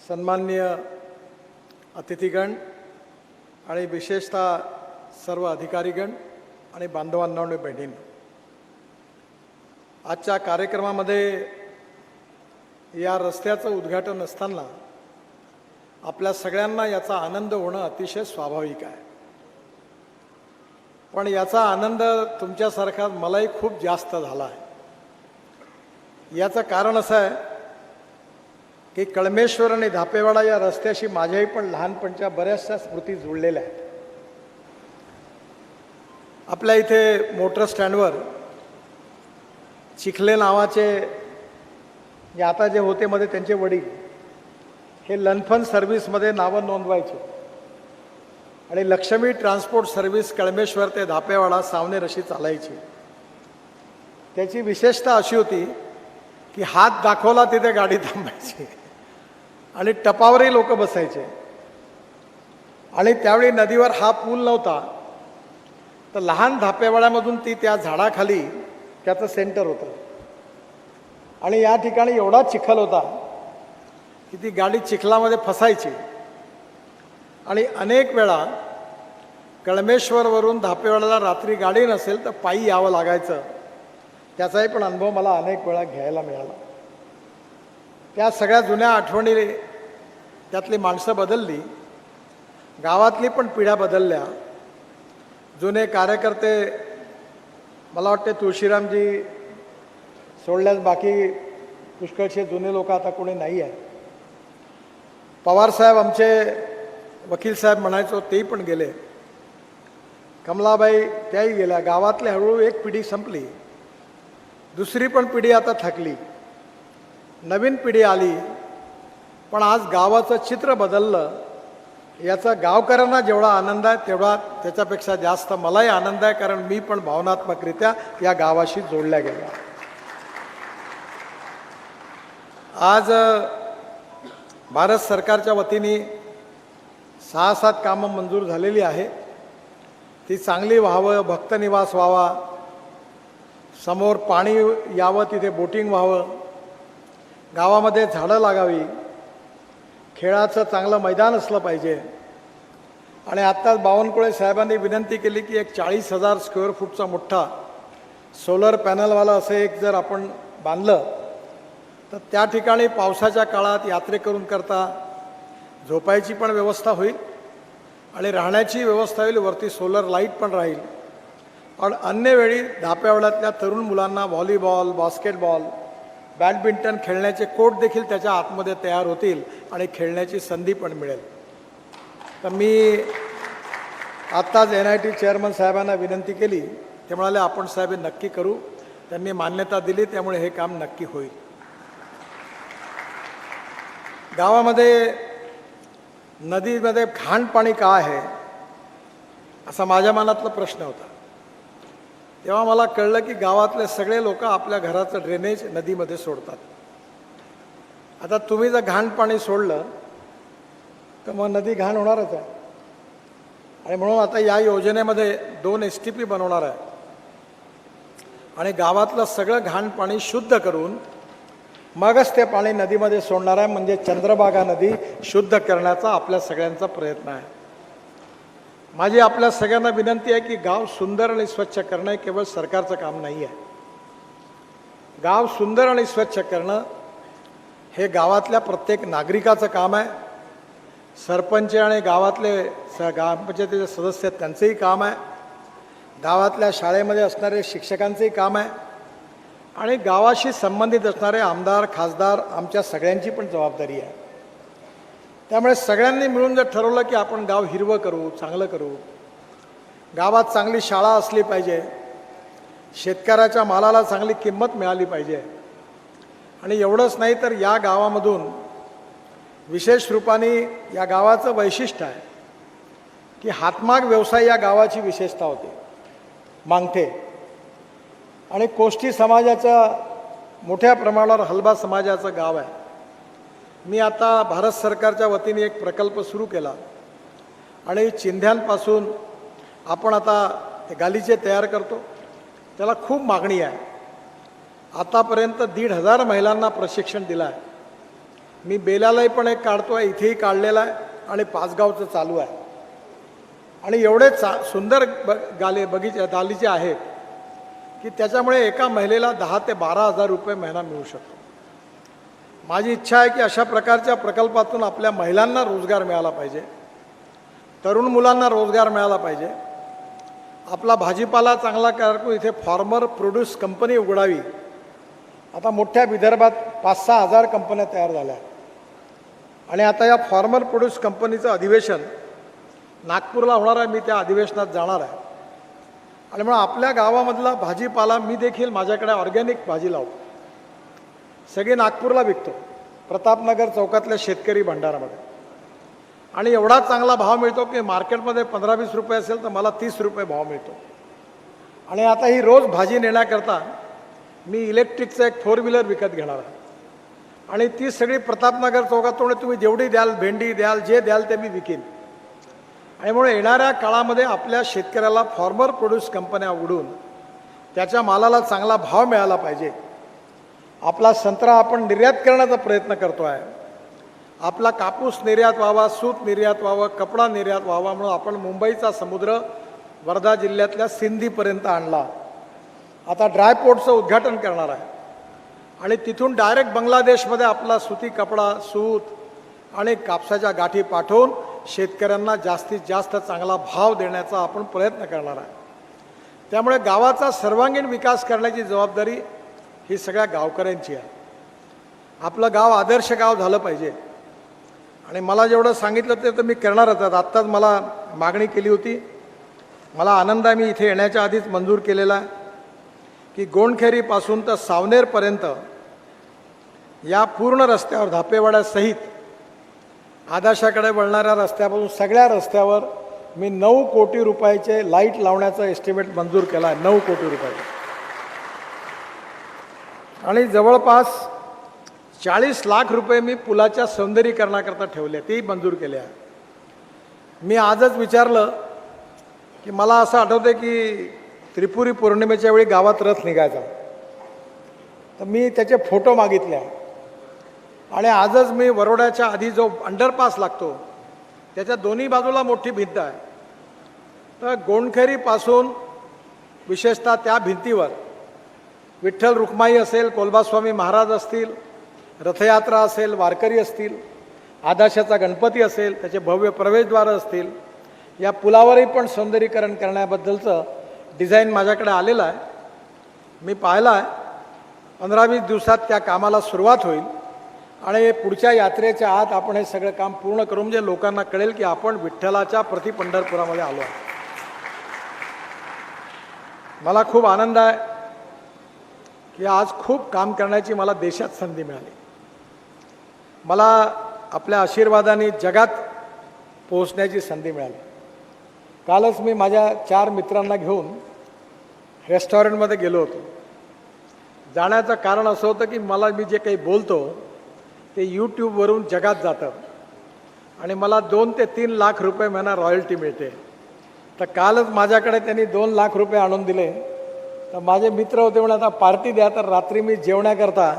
सन्माननीय अतिथीगण आणि विशेषतः सर्व अधिकारीगण आणि बांधवांनो आणि बहिणींनो, आजच्या कार्यक्रमामध्ये या रस्त्याचं उद्घाटन असताना आपल्या सगळ्यांना याचा आनंद होणं अतिशय स्वाभाविक आहे, पण याचा आनंद तुमच्यासारखा मलाही खूप जास्त झाला आहे। याचं कारण असं आहे की कळमेश्वर आणि धापेवाडा या रस्त्याशी माझ्याही पण लहानपणच्या बऱ्याचशा स्मृती जुळलेल्या आहेत। आपल्या इथे मोटर स्टँडवर चिखले नावाचे जे आता जे होते मध्ये त्यांचे वडील हे लनफन सर्व्हिसमध्ये नावं नोंदवायचे आणि लक्ष्मी ट्रान्सपोर्ट सर्व्हिस कळमेश्वर ते धापेवाडा सावनेर अशी चालायची। त्याची विशेषता अशी होती की हात दाखवला तिथे गाडी थांबायची आणि टपावरही लोक बसायचे आणि त्यावेळी नदीवर हा पूल नव्हता, तर लहान धापेवाड्यामधून ती त्या झाडाखाली त्याचं सेंटर होतं आणि या ठिकाणी एवढा चिखल होता की ती गाडी चिखलामध्ये फसायची आणि अनेक वेळा कळमेश्वरवरून धापेवाड्याला रात्री गाडी नसेल तर पायी यावं लागायचं। त्याचाही पण अनुभव मला अनेक वेळा घ्यायला मिळाला। त्या सगळ्या जुन्या आठवणी, त्यातली माणसं बदलली, गावातली पण पिढ्या बदलल्या, जुने कार्यकर्ते मला वाटते तुळशीरामजी सोडल्यास बाकी पुष्कळचे जुने लोक आता कोणी नाही आहे। पवारसाहेब आमचे वकील साहेब म्हणायचो तेही पण गेले, कमलाबाई त्याही गेल्या, गावातली हळूहळू एक पिढी संपली, दुसरी पण पिढी आता थकली, नवीन पिढी आली, पण आज गावाचं चित्र बदललं। याचा गावकऱ्यांना जेवढा आनंद आहे तेवढा त्याच्यापेक्षा जास्त मलाही आनंद आहे, कारण मी पण भावनात्मकरित्या या गावाशी जोडल्या गेलो। आज भारत सरकारच्या वतीने 6-7 कामं मंजूर झालेली आहे, ती चांगली व्हावं, भक्तनिवास व्हावा, समोर पाणी यावं, तिथे बोटिंग व्हावं, गावामध्ये झाडं लागावी, खेळाचं चांगलं मैदान असलं पाहिजे। आणि आत्ताच बावनकुळे साहेबांनी विनंती केली की एक 40,000 स्क्वेअर फूटचा मोठा सोलर पॅनलवाला असं एक जर आपण बांधलं तर त्या ठिकाणी पावसाच्या काळात यात्रेकरूंकरता झोपायची पण व्यवस्था होईल आणि राहण्याची व्यवस्था होईल, वरती सोलर लाईट पण राहील। आणि अन्य वेळी धापेवाड्यातल्या तरुण मुलांना व्हॉलीबॉल, बास्केटबॉल, बॅडमिंटन खेळण्याचे कोर्ट देखील त्याच्या आतमध्ये तयार होतील आणि खेळण्याची संधी पण मिळेल. तर मी आत्ताच NIT चेअरमन साहेबांना विनंती केली. ते म्हणाले आपण साहेब हे नक्की करू. त्यांनी मान्यता दिली, त्यामुळे हे काम नक्की होईल. गावामध्ये नदीमध्ये घाण पाणी का आहे असा माझ्या मनातला प्रश्न होता. तेव्हा मला कळलं की गावातले सगळे लोक आपल्या घराचं ड्रेनेज नदीमध्ये सोडतात. आता तुम्ही जर घाण पाणी सोडलं तर मग नदी घाण होणारच आहे. आणि म्हणून आता या योजनेमध्ये 2 STP बनवणार आहे आणि गावातलं सगळं घाण पाणी शुद्ध करून मगच ते पाणी नदीमध्ये सोडणार आहे. म्हणजे चंद्रभागा नदी शुद्ध करण्याचा आपल्या सगळ्यांचा प्रयत्न आहे. माझी आपल्या सगळ्यांना विनंती आहे की गाव सुंदर आणि स्वच्छ करणं हे केवळ सरकारचं काम नाही आहे. गाव सुंदर आणि स्वच्छ करणं हे गावातल्या प्रत्येक नागरिकाचं काम आहे. सरपंच आणि गावातले ग्रामपंचायतीचे सदस्य त्यांचंही काम आहे. गावातल्या शाळेमध्ये असणारे शिक्षकांचंही काम आहे. आणि गावाशी संबंधित असणारे आमदार खासदार आमच्या सगळ्यांची पण जबाबदारी आहे. त्यामुळे सगळ्यांनी मिळून जर ठरवलं की आपण गाव हिरवं करू, चांगलं करू, गावात चांगली शाळा असली पाहिजे, शेतकऱ्याच्या मालाला चांगली किंमत मिळाली पाहिजे, आणि एवढंच नाही तर या गावामधून विशेष रूपाने या गावाचं वैशिष्ट्य आहे की हातमाग व्यवसाय या गावाची विशेषता होती. मांगठे आणि कोष्टी समाजाचं मोठ्या प्रमाणावर हलबा समाजाचं गाव आहे. मी आता भारत सरकारच्या वतीने एक प्रकल्प सुरू केला आणि चिंध्यांपासून आपण आता गालिचे तयार करतो. त्याला खूप मागणी आहे. आतापर्यंत 1,500 महिलांना प्रशिक्षण दिलं आहे. मी बेलालाही पण एक काढतो आहे, इथेही काढलेला आहे आणि पाचगावचं चालू आहे. आणि एवढे सुंदर गालिचे आहेत की त्याच्यामुळे एका महिलेला 10,000 ते 12,000 रुपये महिना मिळू शकतो. माझी इच्छा आहे की अशा प्रकारच्या प्रकल्पातून आपल्या महिलांना रोजगार मिळाला पाहिजे, तरुण मुलांना रोजगार मिळाला पाहिजे. आपला भाजीपाला चांगला करून इथे फार्मर प्रोड्यूस कंपनी उघडावी. आता मोठ्या विदर्भात 5-6 हजार कंपन्या तयार झाल्या आणि आता या फार्मर प्रोड्यूस कंपनीचं अधिवेशन नागपूरला होणार आहे. मी त्या अधिवेशनात जाणार आहे. आणि म्हणून आपल्या गावामधला भाजीपाला मी देखील माझ्याकडे ऑर्गॅनिक भाजी लावतो. सगळे नागपूरला विकतो, प्रतापनगर चौकातल्या शेतकरी भंडारामध्ये. आणि एवढा चांगला भाव मिळतो की मार्केटमध्ये 15-20 रुपये असेल तर मला 30 रुपये भाव मिळतो. आणि आता ही रोज भाजी नेण्याकरता मी इलेक्ट्रिकचं एक 4 व्हीलर विकत घेणार आहे. आणि ती सगळी प्रतापनगर चौकातून तुम्ही जेवढी द्याल, भेंडी द्याल, जे द्याल ते मी विकीन. आणि म्हणून येणाऱ्या काळामध्ये आपल्या शेतकऱ्याला फार्मर प्रोड्यूस कंपन्या उघडून त्याच्या मालाला चांगला भाव मिळाला पाहिजे. आपला संत्रा आपण निर्यात करण्याचा प्रयत्न करतो आहे. आपला कापूस निर्यात व्हावा, सूत निर्यात व्हावं, कपडा निर्यात व्हावा, म्हणून आपण मुंबईचा समुद्र वर्धा जिल्ह्यातल्या सिंधीपर्यंत आणला. आता ड्रायपोर्टचं उद्घाटन करणार आहे आणि तिथून डायरेक्ट बांगलादेशमध्ये आपला सुती कपडा, सूत आणि कापसाच्या गाठी पाठवून शेतकऱ्यांना जास्तीत जास्त चांगला भाव देण्याचा आपण प्रयत्न करणार आहे. त्यामुळे गावाचा सर्वांगीण विकास करण्याची जबाबदारी ही सगळ्या गावकऱ्यांची आहे. आपलं गाव आदर्श गाव झालं पाहिजे. आणि मला जेवढं सांगितलं ते तर मी करणारच आहे. आत्ताच मला मागणी केली होती. मला आनंद आहे, मी इथे येण्याच्या आधीच मंजूर केलेला आहे की गोंडखेरीपासून तर सावनेरपर्यंत या पूर्ण रस्त्यावर धापेवाड्यासहित आदाशाकडे वळणाऱ्या रस्त्यापासून सगळ्या रस्त्यावर मी 9 कोटी रुपयाचे लाईट लावण्याचा एस्टिमेट मंजूर केला आहे. 9 कोटी रुपये. आणि जवळपास 40 लाख रुपये मी पुलाच्या सौंदर्यीकरणाकरता ठेवले, तेही मंजूर केले आहे. मी आजच विचारलं की मला असं आठवतं की त्रिपुरी पौर्णिमेच्या वेळी गावात रथ निघायचा, तर मी त्याचे फोटो मागितले आहे. आणि आजच मी वरोड्याच्या आधी जो अंडरपास लागतो त्याच्या दोन्ही बाजूला मोठी भिंत आहे. तर गोंडखेरीपासून विशेषतः त्या भिंतीवर विठ्ठल रुक्माई असेल, कोलबास्वामी महाराज असतील, रथयात्रा असेल, वारकरी असतील, आदाशाचा गणपती असेल, त्याचे भव्य प्रवेशद्वार असतील, या पुलावरही पण सौंदर्यीकरण करण्याबद्दलचं डिझाईन माझ्याकडे आलेलं आहे. मी पाहिलं आहे 15-20 दिवसात त्या कामाला सुरुवात होईल आणि पुढच्या यात्रेच्या आत आपण हे सगळं काम पूर्ण करून म्हणजे लोकांना कळेल की आपण विठ्ठलाच्या प्रति पंढरपुरामध्ये आलो आहे. मला खूप आनंद आहे की आज खूप काम करण्याची मला देशात संधी मिळाली. मला आपल्या आशीर्वादाने जगात पोहोचण्याची संधी मिळाली. कालच मी माझ्या 4 मित्रांना घेऊन रेस्टॉरंटमध्ये गेलो होतो. जाण्याचं कारण असं होतं की मी जे काही बोलतो ते यूट्यूबवरून जगात जातं आणि मला 2 ते 3 लाख रुपये महिना रॉयल्टी मिळते. तर कालच माझ्याकडे त्यांनी 2 लाख रुपये आणून दिले. तर माझे मित्र होते म्हणून आता पार्टी द्या. तर रात्री मी जेवण्याकरता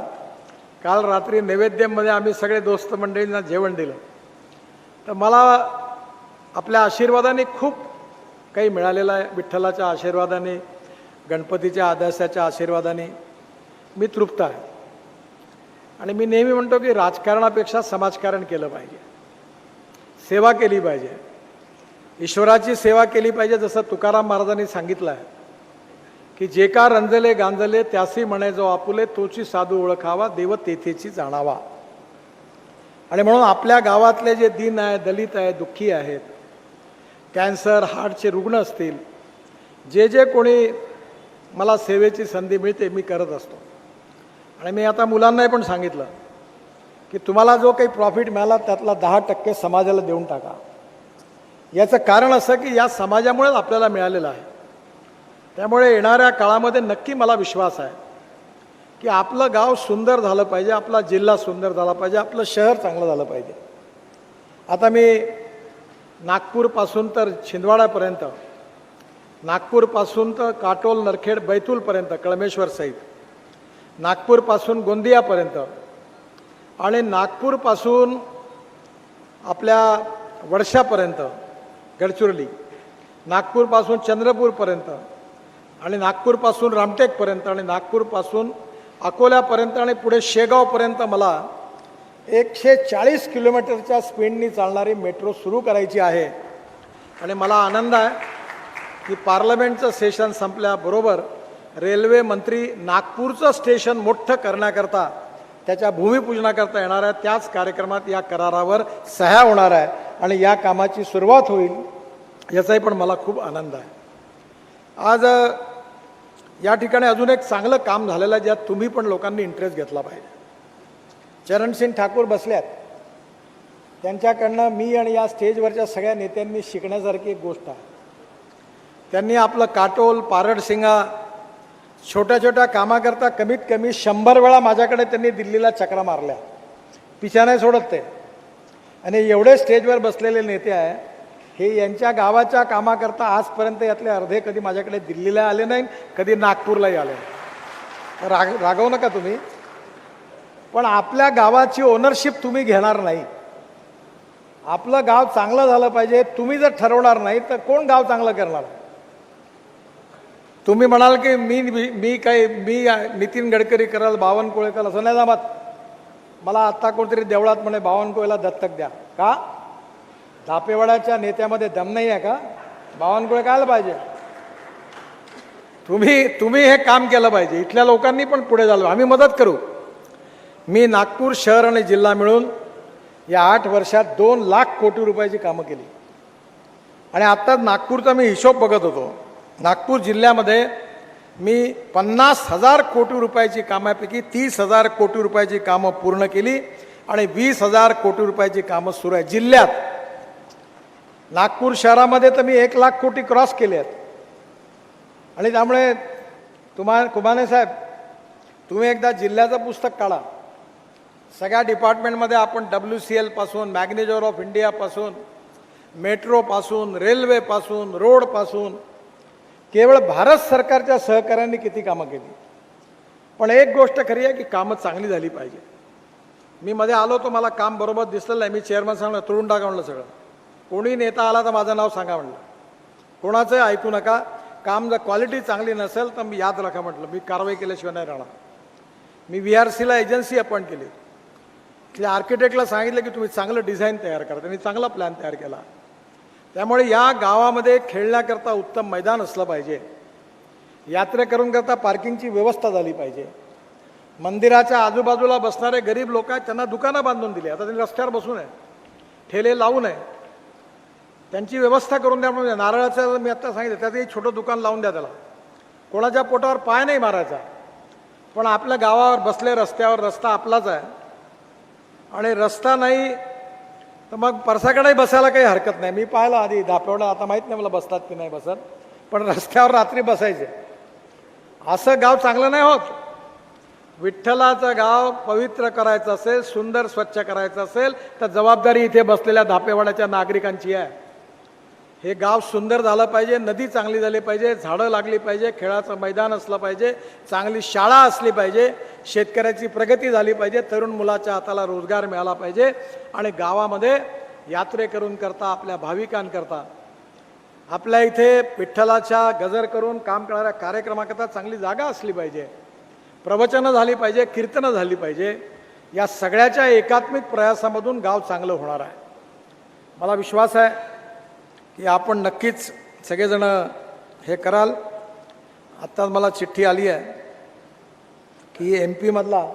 काल रात्री नैवेद्यमध्ये आम्ही सगळे दोस्त मंडळींना जेवण दिलं. तर मला आपल्या आशीर्वादाने खूप काही मिळालेलं आहे. विठ्ठलाच्या आशीर्वादाने, गणपतीच्या आदर्शाच्या आशीर्वादाने मी तृप्त आहे. आणि मी नेहमी म्हणतो की राजकारणापेक्षा समाजकारण केलं पाहिजे, सेवा केली पाहिजे, ईश्वराची सेवा केली पाहिजे. जसं तुकाराम महाराजांनी सांगितलं आहे की जे का रंजले गांजले त्यासी म्हणे जो आपुले तोची साधू ओळखावा देव तेथेची जाणावा. आणि म्हणून आपल्या गावातले जे दीन आहे, दलित आहे, दुःखी आहेत, कॅन्सर हार्टचे रुग्ण असतील, जे कोणी मला सेवेची संधी मिळते मी करत असतो. आणि मी आता मुलांनाही पण सांगितलं की तुम्हाला जो काही प्रॉफिट मिळाला त्यातला 10% समाजाला देऊन टाका. याचं कारण असं की या समाजामुळेच आपल्याला मिळालेलं आहे. त्यामुळे येणाऱ्या काळामध्ये नक्की मला विश्वास आहे की आपलं गाव सुंदर झालं पाहिजे, आपला जिल्हा सुंदर झाला पाहिजे, आपलं शहर चांगलं झालं पाहिजे. आता मी नागपूरपासून तर छिंदवाडापर्यंत, नागपूरपासून तर काटोल, नरखेड, बैतूलपर्यंत, कळमेश्वर सहित, नागपूरपासून गोंदियापर्यंत आणि नागपूरपासून आपल्या वडशापर्यंत, गडचिरोली, नागपूरपासून चंद्रपूरपर्यंत आणि नागपूरपासून रामटेकपर्यंत आणि नागपूरपासून अकोल्यापर्यंत आणि पुढे शेगावपर्यंत मला 140 किलोमीटरच्या स्पीडनी चालणारी मेट्रो सुरू करायची आहे. आणि मला आनंद आहे की पार्लमेंटचं सेशन संपल्याबरोबर रेल्वे मंत्री नागपूरचं स्टेशन मोठं करण्याकरता, त्याच्या भूमिपूजनाकरता येणार आहे. त्याच कार्यक्रमात या करारावर सह्या होणार आहे आणि या कामाची सुरुवात होईल याचाही पण मला खूप आनंद आहे. आज या ठिकाणी अजून एक चांगलं काम झालेलं आहे ज्यात तुम्ही पण लोकांनी इंटरेस्ट घेतला पाहिजे. चरणसिंग ठाकूर बसल्यात, त्यांच्याकडनं मी आणि या स्टेजवरच्या सगळ्या नेत्यांनी शिकण्यासारखी एक गोष्ट आहे. त्यांनी आपलं काटोल, पारडसिंगा छोट्या छोट्या कामाकरता कमीत कमी 100 वेळा माझ्याकडे त्यांनी दिल्लीला चक्रा मारल्या, पिछा नाही सोडत ते. आणि एवढे स्टेजवर बसलेले नेते आहे, हे यांच्या गावाच्या कामाकरता आजपर्यंत यातले अर्धे कधी माझ्याकडे दिल्लीला आले नाही, कधी नागपूरलाही आले. रागवू नका तुम्ही, पण आपल्या गावाची ओनरशिप तुम्ही घेणार नाही. आपलं गाव चांगलं झालं पाहिजे. तुम्ही जर ठरवणार नाही तर कोण गाव चांगलं करणार? तुम्ही म्हणाल की मी नितीन गडकरी कराल, बावनकुळे कराल, असं नाही जमत. मला आत्ता कोणतरी देवळात म्हणे बावनकुळेला दत्तक द्या. का? धापेवाड्याच्या नेत्यामध्ये दम नाही आहे का? बावनकुळे कायला पाहिजे? तुम्ही हे काम केलं पाहिजे. इथल्या लोकांनी पण पुढे झालं, आम्ही मदत करू. मी नागपूर शहर आणि जिल्हा मिळून या 8 वर्षात 2 लाख कोटी रुपयाची कामं केली. आणि आत्ता नागपूरचा मी हिशोब बघत होतो. नागपूर जिल्ह्यामध्ये मी 50,000 कोटी रुपयाची कामापैकी 30,000 कोटी रुपयाची कामं पूर्ण केली आणि 20,000 कोटी रुपयाची कामं सुरू आहे जिल्ह्यात. नागपूर शहरामध्ये तर मी 1 लाख कोटी क्रॉस केले आहेत. आणि त्यामुळे कुमाने साहेब, तुम्ही एकदा जिल्ह्याचं पुस्तक काढा. सगळ्या डिपार्टमेंटमध्ये आपण WCL पासून, मॅग्नेजर ऑफ इंडियापासून, मेट्रोपासून, रेल्वेपासून, रोडपासून केवळ भारत सरकारच्या सहकार्याने किती कामं केली. पण एक गोष्ट खरी आहे की कामं चांगली झाली पाहिजे. मी मध्ये आलो तो मला काम बरोबर दिसलं नाही. मी चेअरमन सांगलं तोडून टाका म्हणलं सगळं. कोणी नेता आला तर माझं नाव सांगा म्हणलं. कोणाचं ऐकू नका. काम जर क्वालिटी चांगली नसेल तर मी याद राखा म्हटलं, मी कारवाई केल्याशिवाय नाही राहणार. मी VRCला एजन्सी अपॉइंट केली. तिथल्या आर्किटेक्टला सांगितलं की तुम्ही चांगलं डिझाईन तयार करा. त्यांनी चांगला प्लॅन तयार केला. त्यामुळे या गावामध्ये खेळण्याकरता उत्तम मैदान असलं पाहिजे. यात्रेकरूंकरता पार्किंगची व्यवस्था झाली पाहिजे. मंदिराच्या आजूबाजूला बसणारे गरीब लोक आहेत त्यांना दुकानं बांधून दिली. आता त्यांनी रस्त्यावर बसू नये, ठेले लावू नये, त्यांची व्यवस्था करून द्या. म्हणजे नारळाचं मी आत्ता सांगितलं त्याचं एक छोटं दुकान लावून द्या त्याला. कोणाच्या पोटावर पाय नाही मारायचा, पण आपल्या गावावर बसले रस्त्यावर, रस्ता आपलाच आहे. आणि रस्ता नाही तर मग परसाकडेही बसायला काही हरकत नाही. मी पाहिलं आधी धापेवडा, आता माहीत नाही मला बसतात की नाही बसत, पण रस्त्यावर रात्री बसायचे. असं गाव चांगलं नाही होत. विठ्ठलाचं गाव पवित्र करायचं असेल, सुंदर स्वच्छ करायचं असेल तर जबाबदारी इथे बसलेल्या धापेवाड्याच्या नागरिकांची आहे. हे गाव सुंदर झालं पाहिजे, नदी चांगली झाली पाहिजे, झाडं लागली पाहिजे, खेळाचं मैदान असलं पाहिजे, चांगली शाळा असली पाहिजे, शेतकऱ्याची प्रगती झाली पाहिजे, तरुण मुलाच्या हाताला रोजगार मिळाला पाहिजे. आणि गावामध्ये यात्रेकरूंकरता, आपल्या भाविकांकरता, आपल्या इथे विठ्ठलाच्या गजर करून काम करणाऱ्या कार्यक्रमाकरता चांगली जागा असली पाहिजे, प्रवचनं झाली पाहिजे, कीर्तनं झाली पाहिजे. या सगळ्याच्या एकात्मिक प्रयासामधून गाव चांगलं होणार आहे. मला विश्वास आहे की आपण नक्कीच सगळेजण हे कराल. आत्ता मला चिठ्ठी आली आहे की MP मधला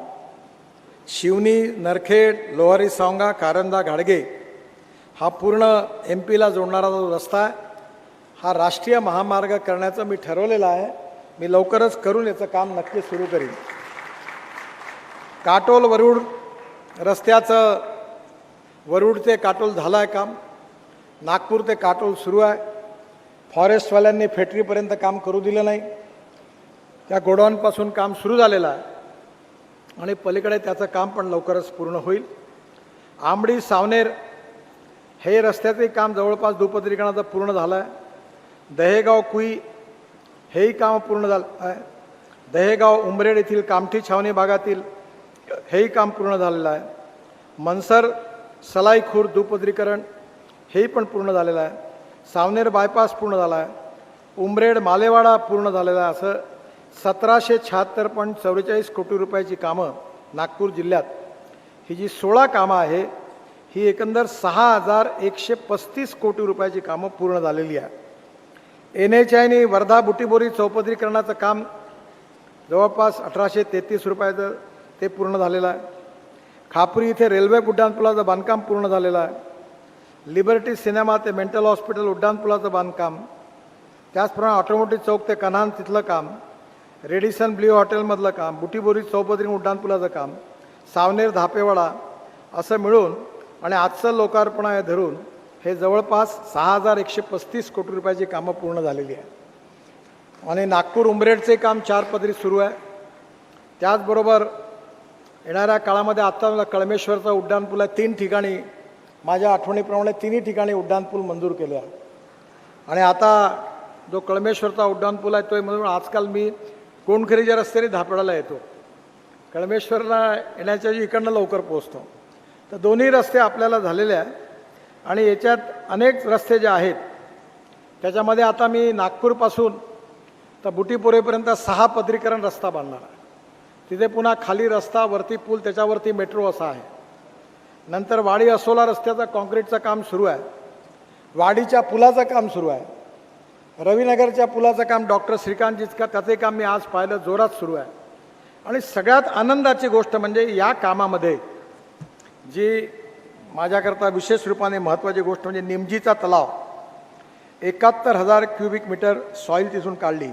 शिवनी, नरखेड, लोहारी, सावंगा, कारंजा, घाडगे हा पूर्ण MP ला जोडणारा जो रस्ता आहे हा राष्ट्रीय महामार्ग करण्याचं मी ठरवलेलं आहे. मी लवकरच करून याचं काम नक्की सुरू करीन. काटोल वरुड रस्त्याचं वरुड ते काटोल झालं आहे काम. नागपूर ते काटोल सुरू आहे. फॉरेस्टवाल्यांनी फॅक्टरीपर्यंत काम करू दिलं नाही. त्या गोडाऊनपासून काम सुरू झालेलं आहे आणि पलीकडे त्याचं काम पण लवकरच पूर्ण होईल. आंबडी सावनेर हे रस्त्याचे काम जवळपास दुपदरीकरणाचं पूर्ण झालं आहे. दहेगाव कुई हेही काम पूर्ण झालं आहे. दहेगाव उमरेड येथील कामठी छावणी भागातील हेही काम पूर्ण झालेलं आहे. मनसर सलाई खुर्द दुपदरीकरण हेही पण पूर्ण झालेलं आहे. सावनेर बायपास पूर्ण झाला आहे. उमरेड मालेवाडा पूर्ण झालेला आहे. असं 1776.44 कोटी रुपयाची कामं नागपूर जिल्ह्यात ही जी 16 कामं आहे ही एकंदर 6135 कोटी रुपयाची कामं पूर्ण झालेली आहे. NHI वर्धा बुटीबोरी चौपदरीकरणाचं काम जवळपास 1833 रुपयाचं ते पूर्ण झालेलं आहे. खापरी इथे रेल्वे उड्डाणपुलाचं बांधकाम पूर्ण झालेलं आहे. लिबर्टी सिनेमा ते मेंटल हॉस्पिटल उड्डाणपुलाचं बांधकाम, त्याचप्रमाणे ऑटोमोटिव्ह चौक ते कन्हान तिथलं काम, रेडिसन ब्ल्यू हॉटेलमधलं काम, बुटीबोरी चौपदरी उड्डाणपुलाचं काम, सावनेर धापेवाडा असं मिळून आणि आजचं लोकार्पण आहे धरून हे जवळपास 6135 कोटी रुपयाची कामं पूर्ण झालेली आहे. आणि नागपूर उमरेडचे काम 4 पदरी सुरू आहे. त्याचबरोबर येणाऱ्या काळामध्ये आत्ता कळमेश्वरचा उड्डाणपूल आहे. 3 ठिकाणी माझ्या आठवणीप्रमाणे 3ही ठिकाणी उड्डाणपूल मंजूर केले आहे. आणि आता जो कळमेश्वरचा उड्डाणपूल आहे तो म्हणून आजकाल मी कोणखरीच्या रस्त्याने धापेवाड्याला येतो. कळमेश्वरला येण्याच्या इकडनं लवकर पोहोचतो. तर दोन्ही रस्ते आपल्याला झालेले आहे. आणि याच्यात अनेक रस्ते जे आहेत त्याच्यामध्ये आता मी नागपूरपासून तर बुटीपोरेपर्यंत 6 पदरीकरण रस्ता बांधणार आहे. तिथे पुन्हा खाली रस्ता, वरती पूल, त्याच्यावरती मेट्रो असा आहे. नंतर वाडी असोला रस्त्याचं कॉन्क्रीटचं काम सुरू आहे. वाडीच्या पुलाचं काम सुरू आहे. रविनगरच्या पुलाचं काम डॉक्टर श्रीकांत जिचका त्याचे काम मी आज पाहिलं जोरात सुरू आहे. आणि सगळ्यात आनंदाची गोष्ट म्हणजे या कामामध्ये जी माझ्याकरता विशेष रूपाने महत्त्वाची गोष्ट म्हणजे निमजीचा तलाव 71,000 क्युबिक मीटर सॉईल तिथून काढली.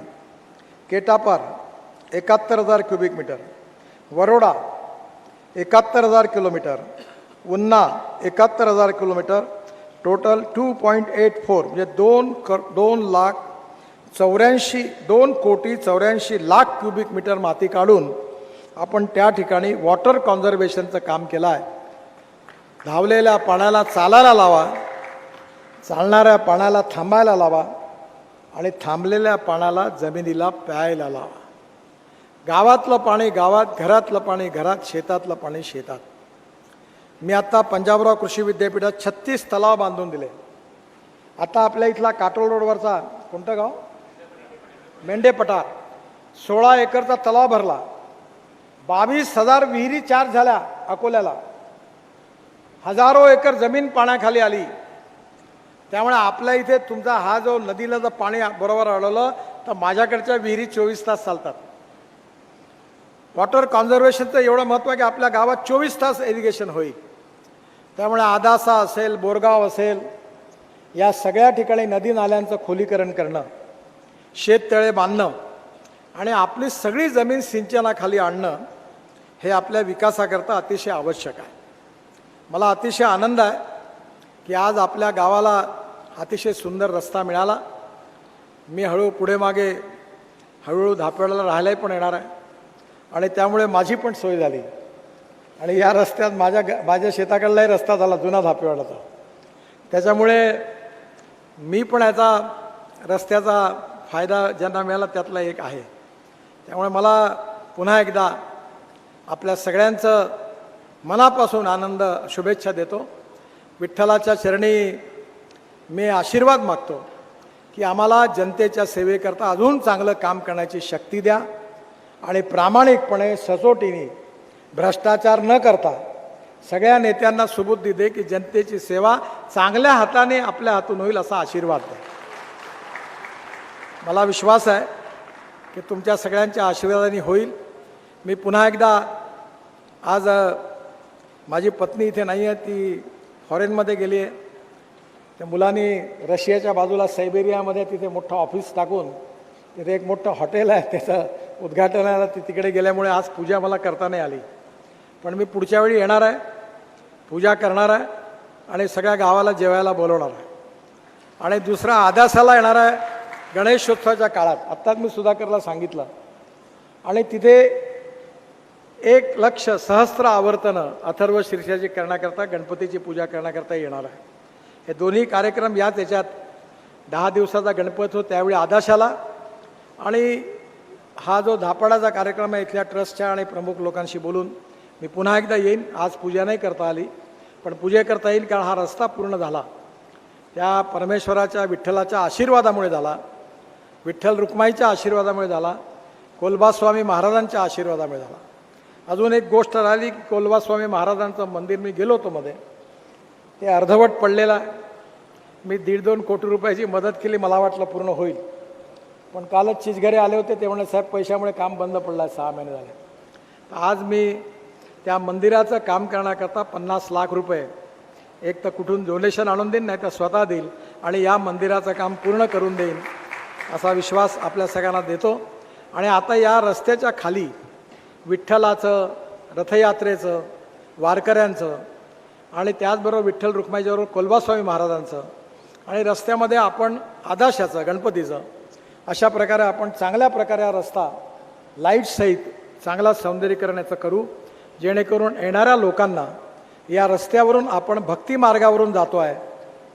केटापार 71,000 क्युबिक मीटर, वरोडा 71,000 किलोमीटर, उन्ना 71,000 किलोमीटर, टोटल 2.84 म्हणजे 2,84,00,000 क्युबिक मीटर माती काढून आपण त्या ठिकाणी वॉटर कॉन्झर्वेशनचं काम केलं आहे. धावलेल्या पाण्याला चालायला लावा, चालणाऱ्या पाण्याला थांबायला लावा आणि थांबलेल्या पाण्याला जमिनीला प्यायला लावा. गावातलं पाणी गावात, घरातलं पाणी घरात, शेतातलं पाणी शेतात. मी आत्ता पंजाबराव कृषी विद्यापीठात 36 तलाव बांधून दिले. आता आपल्या इथला काटोल रोडवरचा कोणतं गाव मेंढेपटार 16 एकरचा तलाव भरला. 22,000 विहिरी चार्ज झाल्या. अकोल्याला हजारो एकर जमीन पाण्याखाली आली. त्यामुळे आपल्या इथे तुमचा हा जो नदीला जर पाणी बरोबर अडवलं तर माझ्याकडच्या विहिरी 24 तास चालतात. वॉटर कॉन्झर्वेशनचं एवढं महत्त्व आहे की आपल्या गावात 24 तास इरिगेशन होईल. त्यामुळे आदासा असेल, बोरगाव असेल, या सगळ्या ठिकाणी नदी नाल्यांचं खोलीकरण करणं, शेततळे बांधणं आणि आपली सगळी जमीन सिंचनाखाली आणणं हे आपल्या विकासाकरता अतिशय आवश्यक आहे. मला अतिशय आनंद आहे की आज आपल्या गावाला अतिशय सुंदर रस्ता मिळाला. मी पुढे मागे हळूहळू धापेवाड्याला राहायलाही पण येणार आहे आणि त्यामुळे माझी पण सोय झाली आणि या रस्त्यात माझ्या शेताकडलाही रस्ता झाला जुना धापेवाड्याचा. त्याच्यामुळे मी पण याचा रस्त्याचा फायदा ज्यांना मिळाला त्यातला एक आहे. त्यामुळे मला पुन्हा एकदा आपल्या सगळ्यांचं मनापासून आनंद शुभेच्छा देतो. विठ्ठलाच्या चरणी मी आशीर्वाद मागतो की आम्हाला जनतेच्या सेवेकरता अजून चांगलं काम करण्याची शक्ती द्या आणि प्रामाणिकपणे सचोटीने भ्रष्टाचार न करता सगळ्या नेत्यांना सुबुद्धी दे की जनतेची सेवा चांगल्या हाताने आपल्या हातून होईल असा आशीर्वाद द्या. मला विश्वास आहे की तुमच्या सगळ्यांच्या आशीर्वादाने होईल. मी पुन्हा एकदा आज माझी पत्नी इथे नाही आहे, ती फॉरेनमध्ये गेली आहे. त्या मुलांनी रशियाच्या बाजूला सायबेरियामध्ये तिथे मोठं ऑफिस टाकून तिथे एक मोठं हॉटेल आहे, त्याचं उद्घाटनाला ती तिकडे गेल्यामुळे आज पूजा मला करता नाही आली. पण मी पुढच्या वेळी येणार आहे, पूजा करणार आहे आणि सगळ्या गावाला जेवायला बोलवणार आहे. आणि दुसरा आदासाला येणार आहे गणेशोत्सवाच्या काळात. आत्ताच मी सुधाकरला सांगितलं आणि तिथे 1,00,000 सहस्त्र आवर्तनं अथर्व शीर्षाची करण्याकरता गणपतीची पूजा करण्याकरता येणार आहे. हे दोन्ही कार्यक्रम याच्यात 10 दिवसाचा गणपती हो त्यावेळी आदाशाला आणि हा जो धापाडाचा कार्यक्रम आहे इथल्या ट्रस्टच्या आणि प्रमुख लोकांशी बोलून मी पुन्हा एकदा येईन. आज पूजा नाही करता आली पण पूजा करता येईल कारण हा रस्ता पूर्ण झाला त्या परमेश्वराच्या विठ्ठलाच्या आशीर्वादामुळे झाला, विठ्ठल रुक्माईच्या आशीर्वादामुळे झाला, कोल्बास्वामी महाराजांच्या आशीर्वादामुळे झाला. अजून एक गोष्ट राहिली की कोल्बास्वामी महाराजांचं मंदिर मी गेलो होतो मध्ये, ते अर्धवट पडलेलं आहे. मी 1.5-2 कोटी रुपयाची मदत केली, मला वाटलं पूर्ण होईल. पण कालच चिचघरे आले होते, ते म्हणे साहेब पैशामुळे काम बंद पडलं आहे, 6 महिने झाले. तर आज मी त्या मंदिराचं काम करण्याकरता 50 लाख रुपये एक तर कुठून डोनेशन आणून देईन, नाही तर स्वतः देईल आणि या मंदिराचं काम पूर्ण करून देईन असा विश्वास आपल्या सगळ्यांना देतो. आणि आता या रस्त्याच्या खाली विठ्ठलाचं, रथयात्रेचं, वारकऱ्यांचं आणि त्याचबरोबर विठ्ठल रुक्माईच्याबरोबर कोल्बास्वामी महाराजांचं आणि रस्त्यामध्ये आपण आदाशाचं, गणपतीचं, अशा प्रकारे आपण चांगल्या प्रकारे हा रस्ता लाईटसहित चांगला सौंदर्यीकरणाचं करू, जेणेकरून येणाऱ्या लोकांना या रस्त्यावरून आपण भक्ती मार्गावरून जातो आहे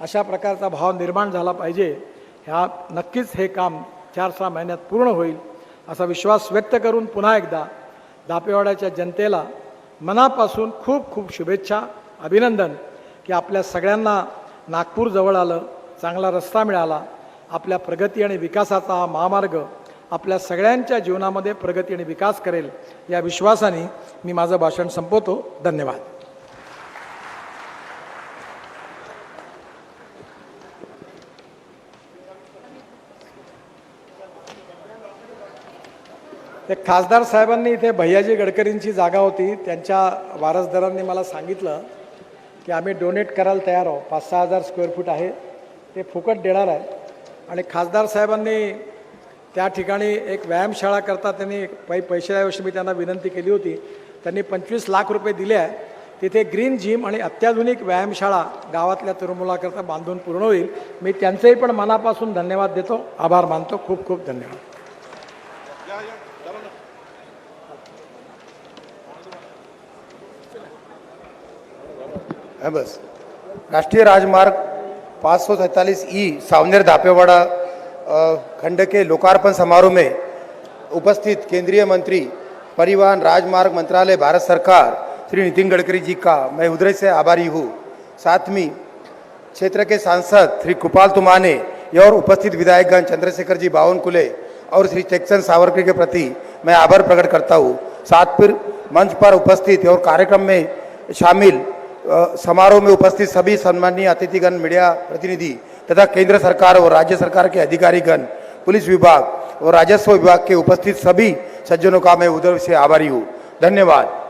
अशा प्रकारचा भाव निर्माण झाला पाहिजे. ह्या नक्कीच हे काम 4-6 महिन्यात पूर्ण होईल असा विश्वास व्यक्त करून पुन्हा एकदा धापेवाड्याच्या जनतेला मनापासून खूप खूप शुभेच्छा, अभिनंदन की आपल्या सगळ्यांना नागपूर जवळ आलं, चांगला रस्ता मिळाला. आपल्या प्रगती आणि विकासाचा हा महामार्ग आपल्या सगळ्यांच्या जीवनामध्ये प्रगती आणि विकास करेल या विश्वासाने मी माझं भाषण संपवतो. धन्यवाद. ते खासदार साहेबांनी इथे भैयाजी गडकरींची जागा होती, त्यांच्या वारसदारांनी मला सांगितलं की आम्ही डोनेट करायला तयार आहोत. 5-6 हजार स्क्वेअर फूट आहे, ते फुकट देणार आहे. आणि खासदार साहेबांनी त्या ठिकाणी एक व्यायामशाळा करता त्यांनी पैशाऐवजी मी त्यांना विनंती केली होती. त्यांनी 25 लाख रुपये दिले आहे. तिथे ग्रीन जिम आणि अत्याधुनिक व्यायामशाळा गावातल्या तरुण मुलाकरता बांधून पूर्ण होईल. मी त्यांचेही पण मनापासून धन्यवाद देतो, आभार मानतो. खूप खूप धन्यवाद. बस राष्ट्रीय राजमार्ग 547E सावनेर धापेवाड़ा खंड के लोकार्पण समारोह में उपस्थित केंद्रीय मंत्री परिवहन राजमार्ग मंत्रालय भारत सरकार श्री नितिन गडकरी जी का मैं हृदय से आभारी हूँ। साथ में क्षेत्र के सांसद श्री कृपाल तुमाने और उपस्थित विधायकगण चंद्रशेखर जी बावनकुले और श्री चेतन सावरकर के प्रति मैं आभार प्रकट करता हूँ। साथ फिर मंच पर उपस्थित और कार्यक्रम में शामिल समारोह में उपस्थित सभी सम्मानीय अतिथिगण, मीडिया प्रतिनिधि तथा केंद्र सरकार और राज्य सरकार के अधिकारीगण, पुलिस विभाग और राजस्व विभाग के उपस्थित सभी सज्जनों का मैं उधर से आभारी हूँ। धन्यवाद।